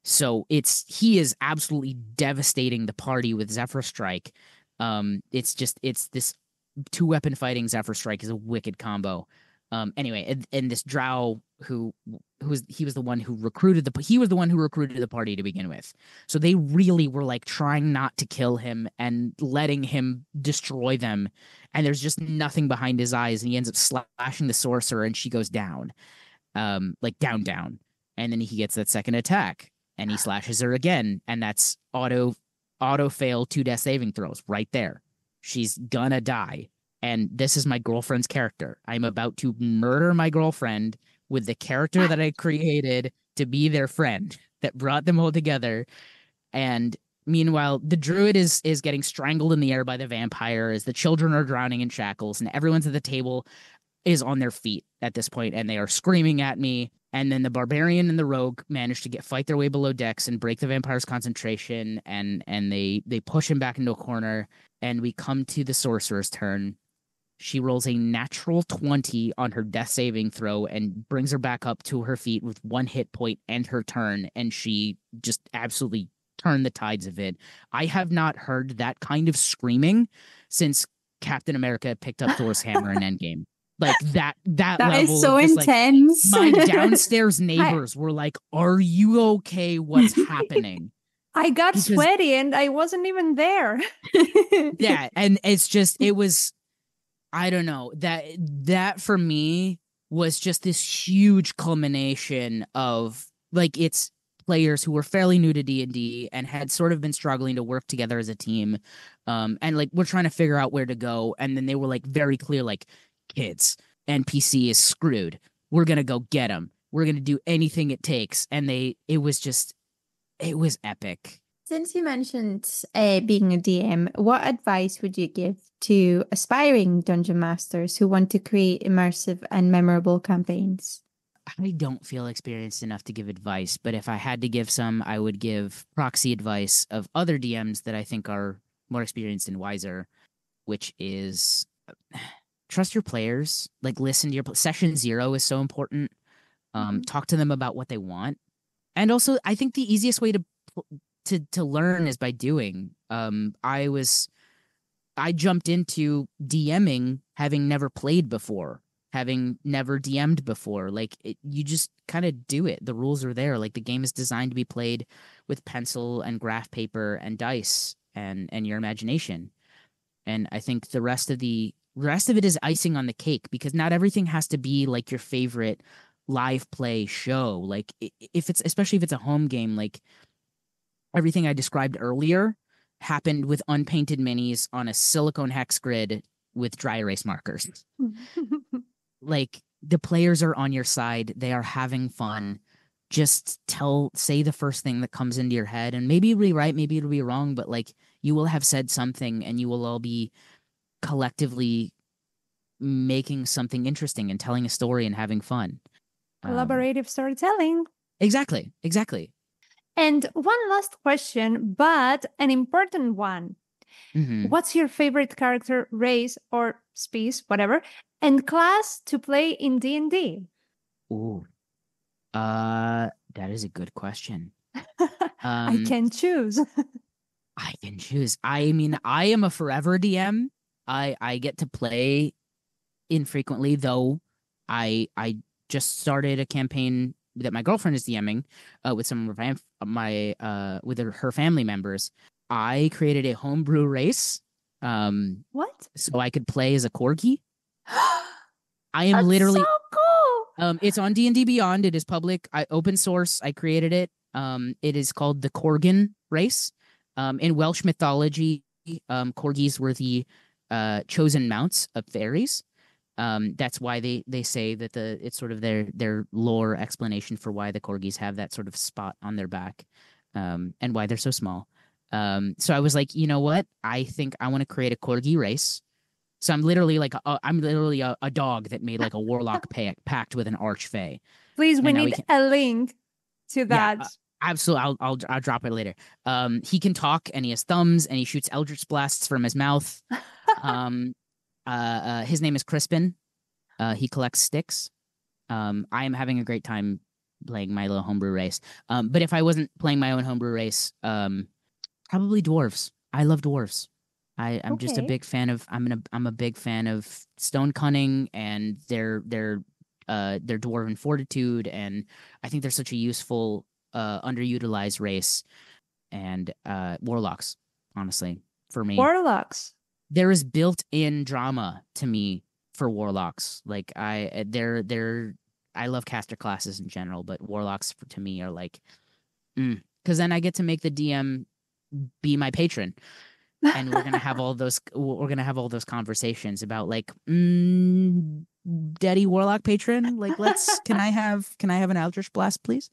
So he is absolutely devastating the party with Zephyr Strike. It's this 2-weapon fighting Zephyr Strike is a wicked combo. Anyway, and this Drow he was the one who recruited the party to begin with. So they really were like trying not to kill him and letting him destroy them. And there's just nothing behind his eyes, and he ends up slashing the sorcerer, and she goes down, like down. And then he gets that second attack, and he slashes her again, and that's auto fail 2 death saving throws right there. She's gonna die. And this is my girlfriend's character. I'm about to murder my girlfriend with the character that I created to be their friend that brought them all together. And meanwhile, the druid is getting strangled in the air by the vampire as the children are drowning in shackles, and everyone's at the table is on their feet at this point, and they are screaming at me. And then the barbarian and the rogue manage to fight their way below decks and break the vampire's concentration, and they push him back into a corner, and we come to the sorcerer's turn. She rolls a natural 20 on her death saving throw and brings her back up to her feet with 1 hit point and her turn, and she just absolutely turned the tides of it. I have not heard that kind of screaming since Captain America picked up Thor's hammer in Endgame. Like that level is so of just, intense. Like, my downstairs neighbors were like, "Are you okay? What's happening?" I got sweaty and I wasn't even there. Yeah, and it was, I don't know, that for me was just this huge culmination of, like, it's players who were fairly new to D&D and had sort of been struggling to work together as a team, and like we're trying to figure out where to go, and then they were like very clear, like, kids, NPC is screwed, we're gonna go get him, we're gonna do anything it takes, and it was epic. Since you mentioned being a DM, what advice would you give to aspiring dungeon masters who want to create immersive and memorable campaigns? I don't feel experienced enough to give advice, but if I had to give some, I would give proxy advice of other DMs that I think are more experienced and wiser, which is trust your players. Like, listen to your session 0 is so important. Talk to them about what they want. And also, I think the easiest way to learn is by doing. I jumped into DMing having never played before, having never DM'd before. Like, you just kind of do it. The rules are there. Like, the game is designed to be played with pencil and graph paper and dice and your imagination. And I think the rest of it is icing on the cake, because not everything has to be like your favorite live play show. Like, especially if it's a home game, like everything I described earlier happened with unpainted minis on a silicone hex grid with dry erase markers. Like, the players are on your side. They are having fun. just say the first thing that comes into your head, and maybe it'll be right, maybe it'll be wrong, but like you will have said something, and you will all be collectively making something interesting and telling a story and having fun. Collaborative storytelling. Exactly. And one last question, but an important one. Mm-hmm. What's your favorite character, race, or species, whatever, and class to play in D&D? Ooh. That is a good question. I can choose. I can choose. I mean, I am a forever DM. I get to play infrequently, though. I just started a campaign that my girlfriend is DMing with some of her family members. I created a homebrew race. What? So I could play as a corgi. I am That's literally so cool. It's on D&D Beyond. It is public. Open source. I created it. It is called the Corgan race. In Welsh mythology, corgis were the chosen mounts of fairies. That's why they say that it's sort of their lore explanation for why the corgis have that sort of spot on their back, and why they're so small. So I was like, you know what? I think I want to create a corgi race. So I'm literally a dog that made like a warlock pact with an archfey. Please, we need a link to that. Yeah, absolutely. I'll drop it later. He can talk, and he has thumbs, and he shoots eldritch blasts from his mouth. His name is Crispin. He collects sticks. I am having a great time playing my little homebrew race. But if I wasn't playing my own homebrew race, probably dwarves. I love dwarves. I'm just a big fan of. I'm a big fan of stone cunning and their dwarven fortitude, and I think they're such a useful, underutilized race. And warlocks, honestly, for me. Warlocks. There is built-in drama to me for warlocks. Like I love caster classes in general, but warlocks to me are like, because then I get to make the DM be my patron, and we're gonna have all those conversations about like, daddy warlock patron, like can I have an eldritch blast, please?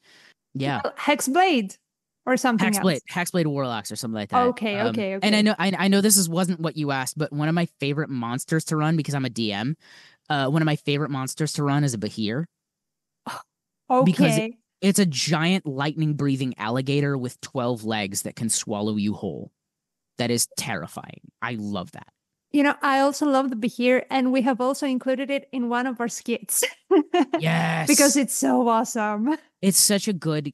Yeah, well, hexblade. Or something else. Hexblade warlocks or something like that. Okay. And I know this wasn't what you asked, but one of my favorite monsters to run, because I'm a DM, one of my favorite monsters to run is a Behir. Okay. Because it's a giant lightning-breathing alligator with 12 legs that can swallow you whole. That is terrifying. I love that. You know, I also love the Behir, and we have also included it in one of our skits. Yes. Because it's so awesome. It's such a good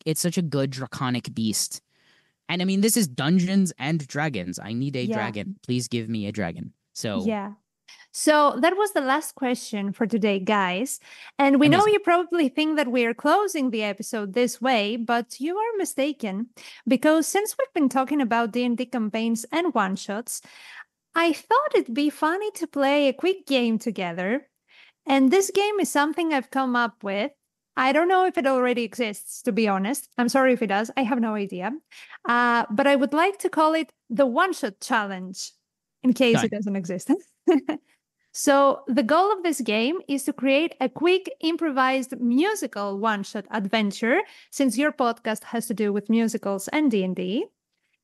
draconic beast. And I mean, this is Dungeons and Dragons. I need a dragon. Please give me a dragon. So yeah. So that was the last question for today, guys. And we know you probably think that we are closing the episode this way, but you are mistaken, because since we've been talking about D&D campaigns and one-shots, I thought it'd be funny to play a quick game together. And this game is something I've come up with. I don't know if it already exists, to be honest. I'm sorry if it does. I have no idea. But I would like to call it the One-Shot Challenge, in case it doesn't exist. So the goal of this game is to create a quick improvised musical one-shot adventure, since your podcast has to do with musicals and D&D.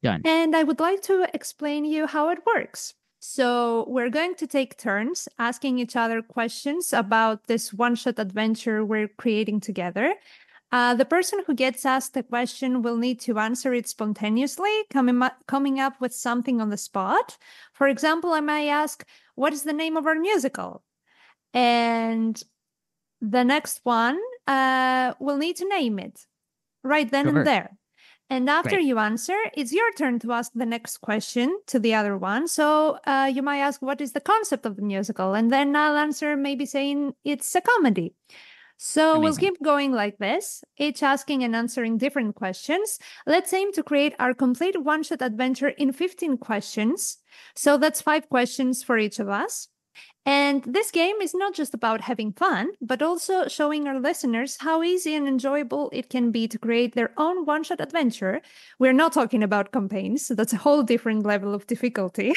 Done. And I would like to explain you how it works. So we're going to take turns asking each other questions about this one-shot adventure we're creating together. The person who gets asked a question will need to answer it spontaneously, coming up with something on the spot. For example, I might ask, what is the name of our musical? And the next one will need to name it right then and there. And after you answer, it's your turn to ask the next question to the other one. So you might ask, what is the concept of the musical? And then I'll answer maybe saying it's a comedy. So we'll keep going like this, each asking and answering different questions. Let's aim to create our complete one-shot adventure in 15 questions. So that's 5 questions for each of us. And this game is not just about having fun, but also showing our listeners how easy and enjoyable it can be to create their own one-shot adventure. We're not talking about campaigns, so that's a whole different level of difficulty.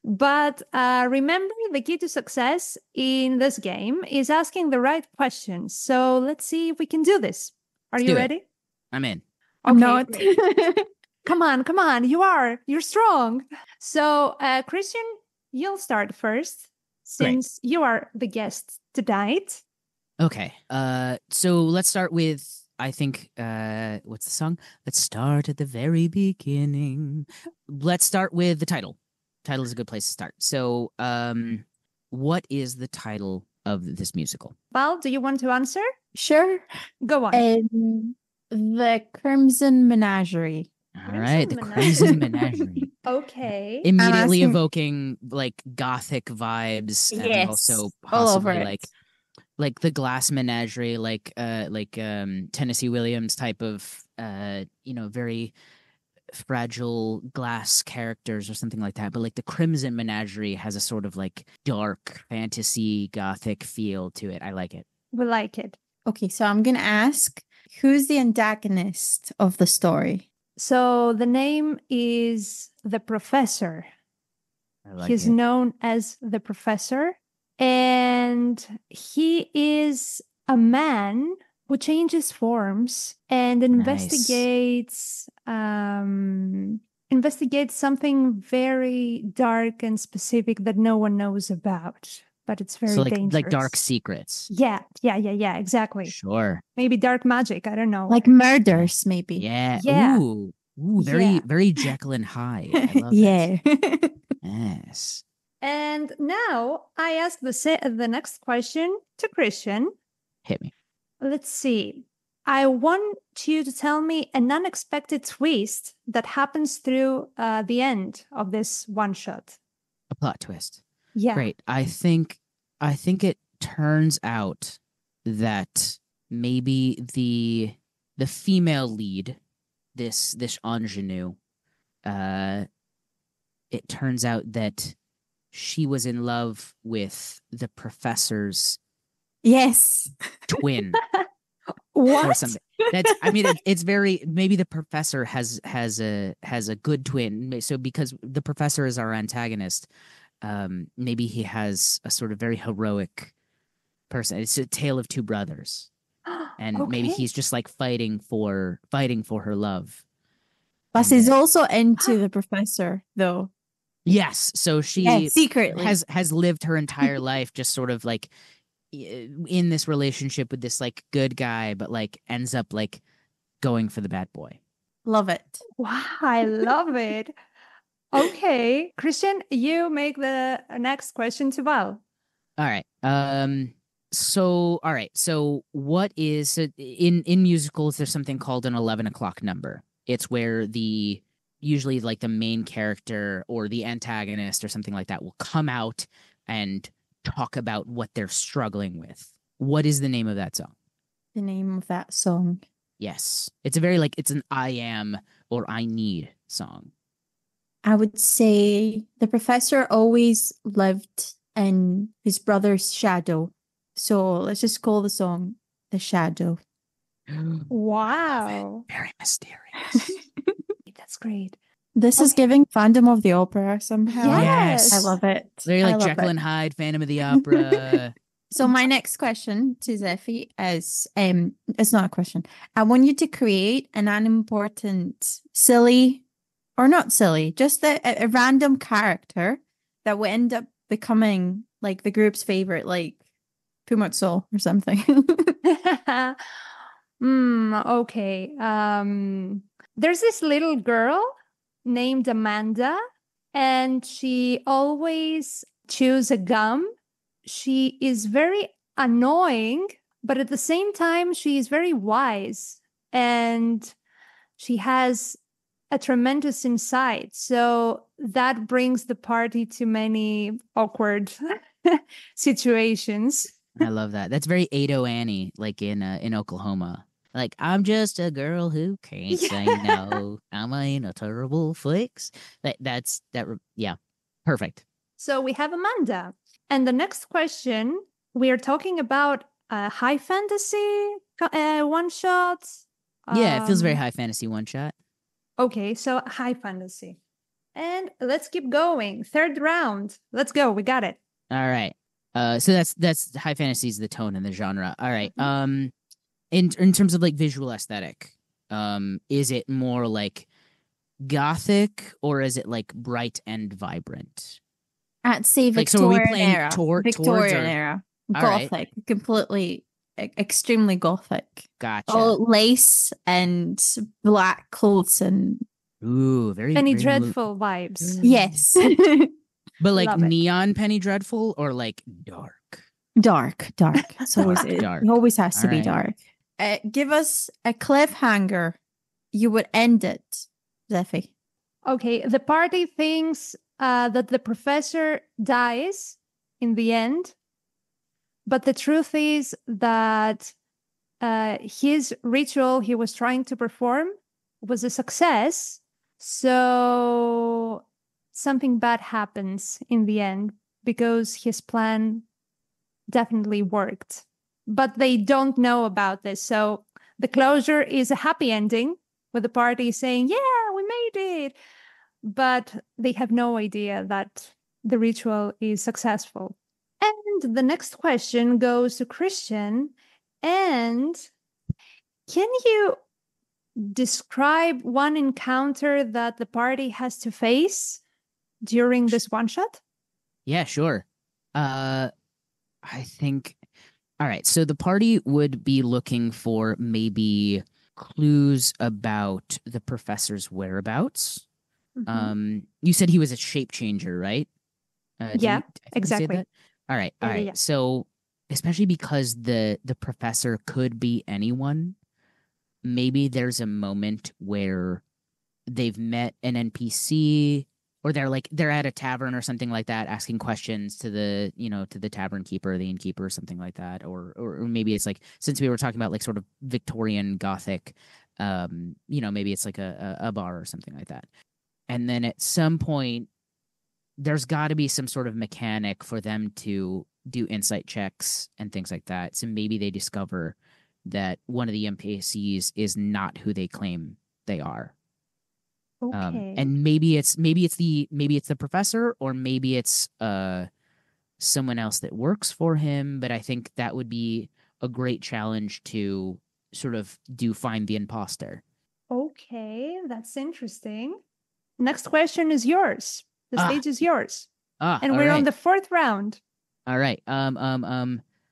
But remember, the key to success in this game is asking the right questions. So let's see if we can do this. Are Let's you do it. ready? I'm in. I'm Okay, not. great. Come on. You're strong. So, Christian, you'll start first since you are the guest tonight. Okay. So let's start with, I think, what's the song? Let's start at the very beginning. Let's start with the title. Title is a good place to start. So, what is the title of this musical? Val, do you want to answer? Sure. Go on. The Crimson Menagerie. All right, the Crimson Menagerie. Okay. Immediately asking- evoking like gothic vibes, and Yes, also all over possibly it. like the Glass Menagerie, like Tennessee Williams type of very fragile glass characters or something like that. But like the Crimson Menagerie has a sort of like dark fantasy gothic feel to it. I like it. We like it. Okay, so I'm going to ask, who's the antagonist of the story? So the name is the Professor. I like He's it. known as the Professor, and he is a man who changes forms and investigates something very dark and specific that no one knows about, but it's very dangerous. Like dark secrets. Yeah, exactly. Sure. Maybe dark magic. I don't know. Like murders, maybe. Yeah. Yeah. Ooh, very Jekyll and Hyde. I love Yeah. it. Yes. And now I ask the next question to Christian. Hit me. Let's see. I want you to tell me an unexpected twist that happens through the end of this one shot. A plot twist. Yeah. Great. I think it turns out that maybe the female lead, this ingenue, it turns out that she was in love with the professor's Yes. twin. What? Or something. It's very, maybe the professor has a good twin. So because the professor is our antagonist, maybe he has a sort of very heroic person. It's a tale of two brothers. And maybe he's just like fighting for her love. But he's also into the professor, though. Yes. So she secretly has lived her entire life just sort of like in this relationship with this like good guy, but like ends up like going for the bad boy. Love it. Wow, I love it. Okay, Christian, you make the next question to Val. All right. So what is in musicals? There's something called an 11 o'clock number. It's where usually like the main character or the antagonist or something like that will come out and talk about what they're struggling with. What is the name of that song? The name of that song. Yes. It's a very like, it's an I am or I need song. I would say the professor always lived in his brother's shadow. So let's just call the song The Shadow. Wow. Very mysterious. That's great. This is giving Phantom of the Opera somehow. Yes. I love it. Very I like love Jekyll it. and Hyde, Phantom of the Opera. So my next question to Zephy is, it's not a question. I want you to create an unimportant, silly, or not silly, just a random character that will end up becoming like the group's favorite, like Pumatso or something. Okay. There's this little girl named Amanda, and she always chews a gum. She is very annoying, but at the same time, she is very wise, and she has a tremendous insight. So that brings the party to many awkward situations. I love that. That's very Ado Annie, like in Oklahoma. Like, I'm just a girl who can't say no. I'm in a terrible fix. Yeah, perfect. So we have Amanda. And the next question, we are talking about a high fantasy one shot. Yeah, it feels very high fantasy one shot. Okay, so high fantasy. And let's keep going. Third round. Let's go. We got it. All right. So that's high fantasy is the tone and the genre. All right. in terms of like visual aesthetic, is it more like gothic or is it like bright and vibrant? I'd say Like, so are we Victorian playing era. Victorian era. All right. Gothic. Completely, extremely gothic. Gotcha. All lace and black clothes and... Ooh, very Penny very Dreadful vibes. Yes. But like Love it. neon Penny Dreadful or like dark? Dark. It's always, Dark. it always has to All be right. dark. Give us a cliffhanger. You would end it, Zephy. Okay, the party thinks that the professor dies in the end, but the truth is that his ritual he was trying to perform was a success. So something bad happens in the end because his plan definitely worked. But they don't know about this. So the closure is a happy ending with the party saying, yeah, we made it. But they have no idea that the ritual is successful. And the next question goes to Christian. And can you describe one encounter that the party has to face during this one shot? Yeah, sure. I think. All right, so the party would be looking for maybe clues about the professor's whereabouts. Mm-hmm. You said he was a shape changer, right? Yeah, I think you said exactly. that? All right. Yeah. So, especially because the professor could be anyone, maybe there's a moment where they've met an NPC or they're at a tavern or something like that, asking questions to the tavern keeper, the innkeeper, or something like that, or maybe it's like, since we were talking about like sort of Victorian Gothic, maybe it's like a bar or something like that, and then at some point there's got to be some sort of mechanic for them to do insight checks and things like that. So maybe they discover that one of the NPCs is not who they claim they are. Okay. And maybe it's the professor, or maybe it's someone else that works for him. But I think that would be a great challenge to sort of find the imposter. Okay, that's interesting. Next question is yours. The stage is yours. And we're on the fourth round. All right.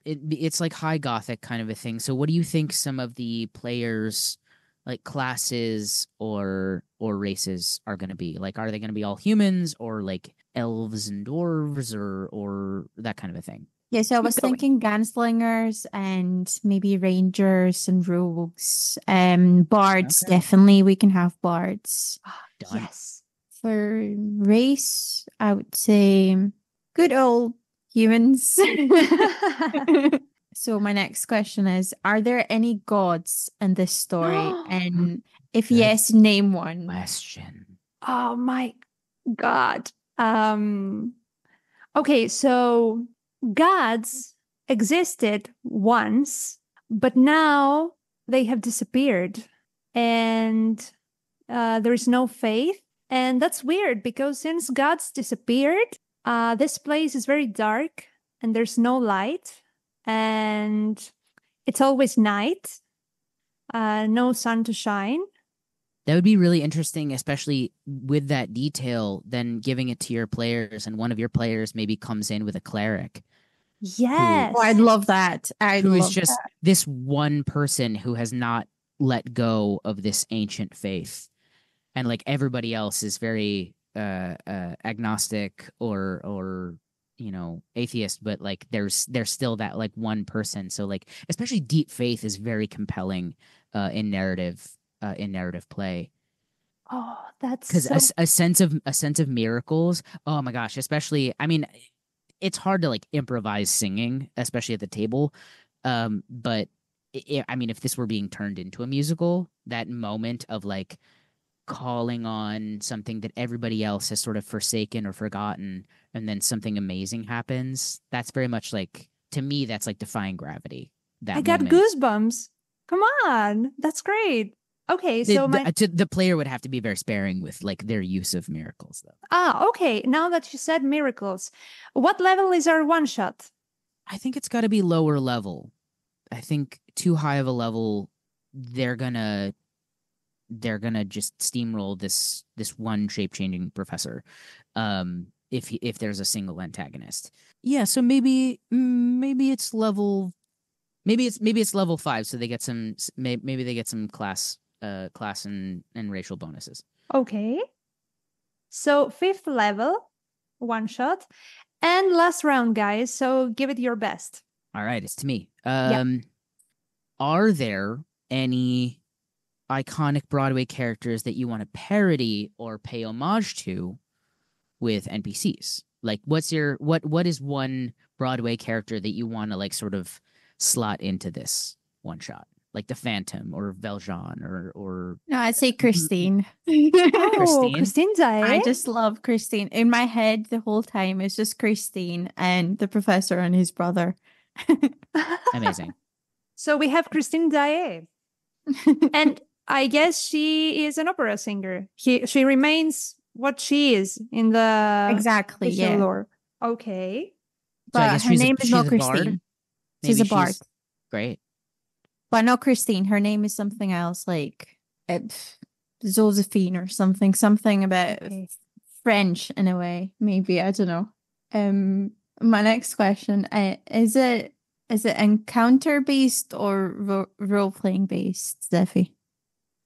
It's like high Gothic kind of a thing. So what do you think some of the players, like classes or races, are going to be? Like, are they going to be all humans, or like elves and dwarves, or that kind of a thing? Yeah, so I was thinking gunslingers and maybe rangers and rogues. Bards, definitely. We can have bards. Done. Yes. For race, I would say good old humans. So my next question is, are there any gods in this story? And if yes, name one. Question. Oh my God. Okay, so gods existed once, but now they have disappeared, and there is no faith. And that's weird, because since gods disappeared, this place is very dark and there's no light, and it's always night, no sun to shine. That would be really interesting, especially with that detail, then giving it to your players, and one of your players maybe comes in with a cleric. Yes. I'd love that. Who is just this one person who has not let go of this ancient faith. And like everybody else is very agnostic or atheist, but like there's still that like one person. So like especially deep faith is very compelling in narrative play. Oh, that's because a sense of miracles. Oh my gosh, especially, I mean, it's hard to like improvise singing, especially at the table. But I mean, if this were being turned into a musical, that moment of like calling on something that everybody else has sort of forsaken or forgotten, and then something amazing happens, that's very much like, to me, that's like defying gravity. That I got goosebumps. Come on, that's great. Okay, so the player would have to be very sparing with like their use of miracles, though. Okay. Now that you said miracles, what level is our one shot? I think it's got to be lower level. I think too high of a level, they're gonna just steamroll this one shape-changing professor. If there's a single antagonist. Yeah, so maybe it's level maybe it's level 5, so they get some maybe they get some class and racial bonuses. Okay. So 5th level, one shot. And last round, guys, so give it your best. All right, it's to me. Yeah. Are there any iconic Broadway characters that you want to parody or pay homage to with NPCs? Like, what is one Broadway character that you want to like sort of slot into this one shot? Like the Phantom or Valjean or No, I'd say Christine. Oh, Christine's I just love Christine. In my head the whole time it's just Christine and the professor and his brother. Amazing. So we have Christine Daé. And I guess she is an opera singer. She remains what she is in the Exactly, yeah. lore. Okay. So I But guess her name is not a bard? Christine. She's Maybe a bard. Great. But not Christine. Her name is something else, like Josephine or something about French in a way. Maybe, I don't know. My next question, is it encounter based or role playing based, Steffi?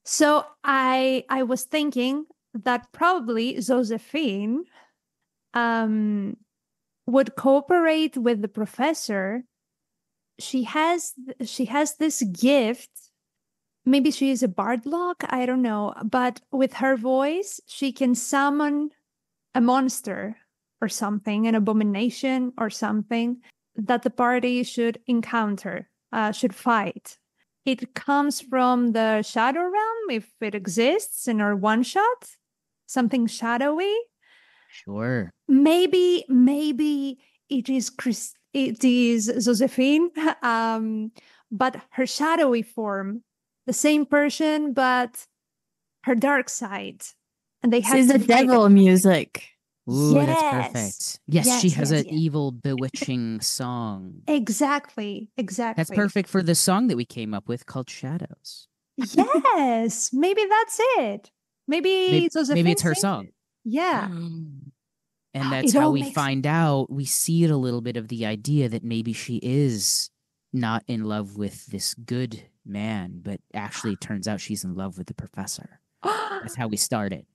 So I was thinking that probably Josephine would cooperate with the professor. She has this gift. Maybe she is a bardlock, I don't know. But with her voice, she can summon a monster or something, an abomination or something that the party should encounter, should fight. It comes from the shadow realm, if it exists in our one shot. Something shadowy. Sure. Maybe it is Josephine, but her shadowy form, the same person, but her dark side, and they have She's the devil music. Ooh, Yes. that's perfect. Yes, she has yes, an evil, bewitching song. Exactly. That's perfect for the song that we came up with called Shadows. Yes, maybe that's it. Maybe it's her song. Yeah. And that's how we find out. We see it a little bit of the idea that maybe she is not in love with this good man, but actually it turns out she's in love with the professor. That's how we started.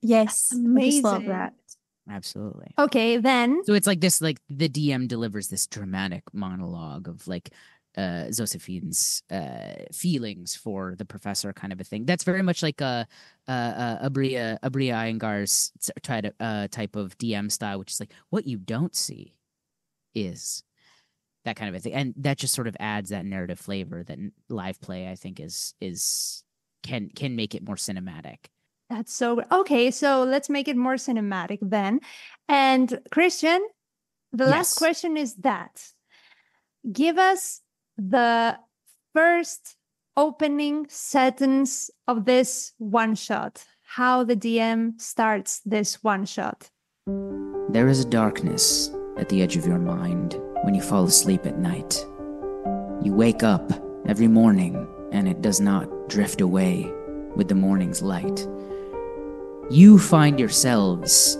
Yes, I just love that. Absolutely. Okay, then. So it's like this, like the DM delivers this dramatic monologue of like Josephine's feelings for the professor, kind of a thing. That's very much like a Abria Iyengar's type of DM style, which is like what you don't see is that kind of a thing, and that just sort of adds that narrative flavor that live play, I think, can make it more cinematic. That's so okay. So let's make it more cinematic then. And Christian, the last question is that give us the first opening sentence of this one shot. How the DM starts this one shot. There is a darkness at the edge of your mind when you fall asleep at night. You wake up every morning and it does not drift away with the morning's light. You find yourselves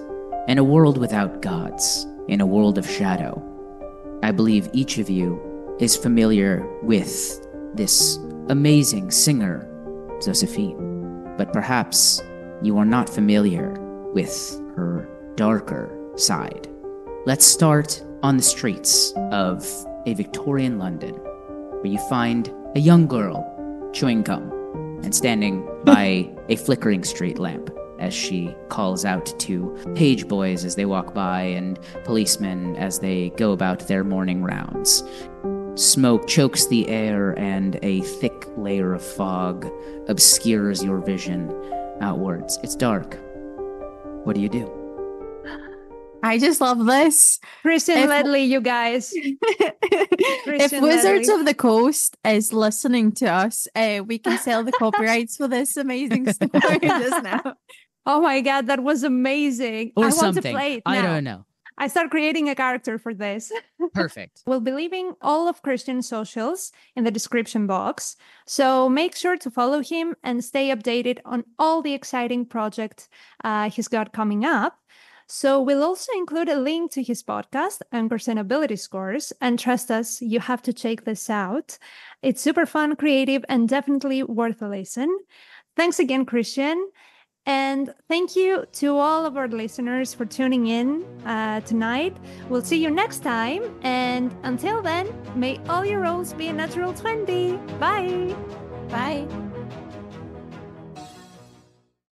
in a world without gods, in a world of shadow. I believe each of you is familiar with this amazing singer, Josephine, but perhaps you are not familiar with her darker side. Let's start on the streets of a Victorian London, where you find a young girl chewing gum and standing by a flickering street lamp as she calls out to page boys as they walk by and policemen as they go about their morning rounds. Smoke chokes the air and a thick layer of fog obscures your vision outwards. It's dark. What do you do? I just love this. Christian Leadley, you guys. If Wizards of the Coast is listening to us, we can sell the copyrights for this amazing story just now. Oh my god, that was amazing. Or I something. Want to play it now. I don't know. I start creating a character for this. Perfect. We'll be leaving all of Christian's socials in the description box, so make sure to follow him and stay updated on all the exciting projects he's got coming up. So we'll also include a link to his podcast, Encores Ability Scores, and trust us, you have to check this out. It's super fun, creative, and definitely worth a listen. Thanks again, Christian. And thank you to all of our listeners for tuning in tonight. We'll see you next time. And until then, may all your rolls be a natural 20. Bye. Bye.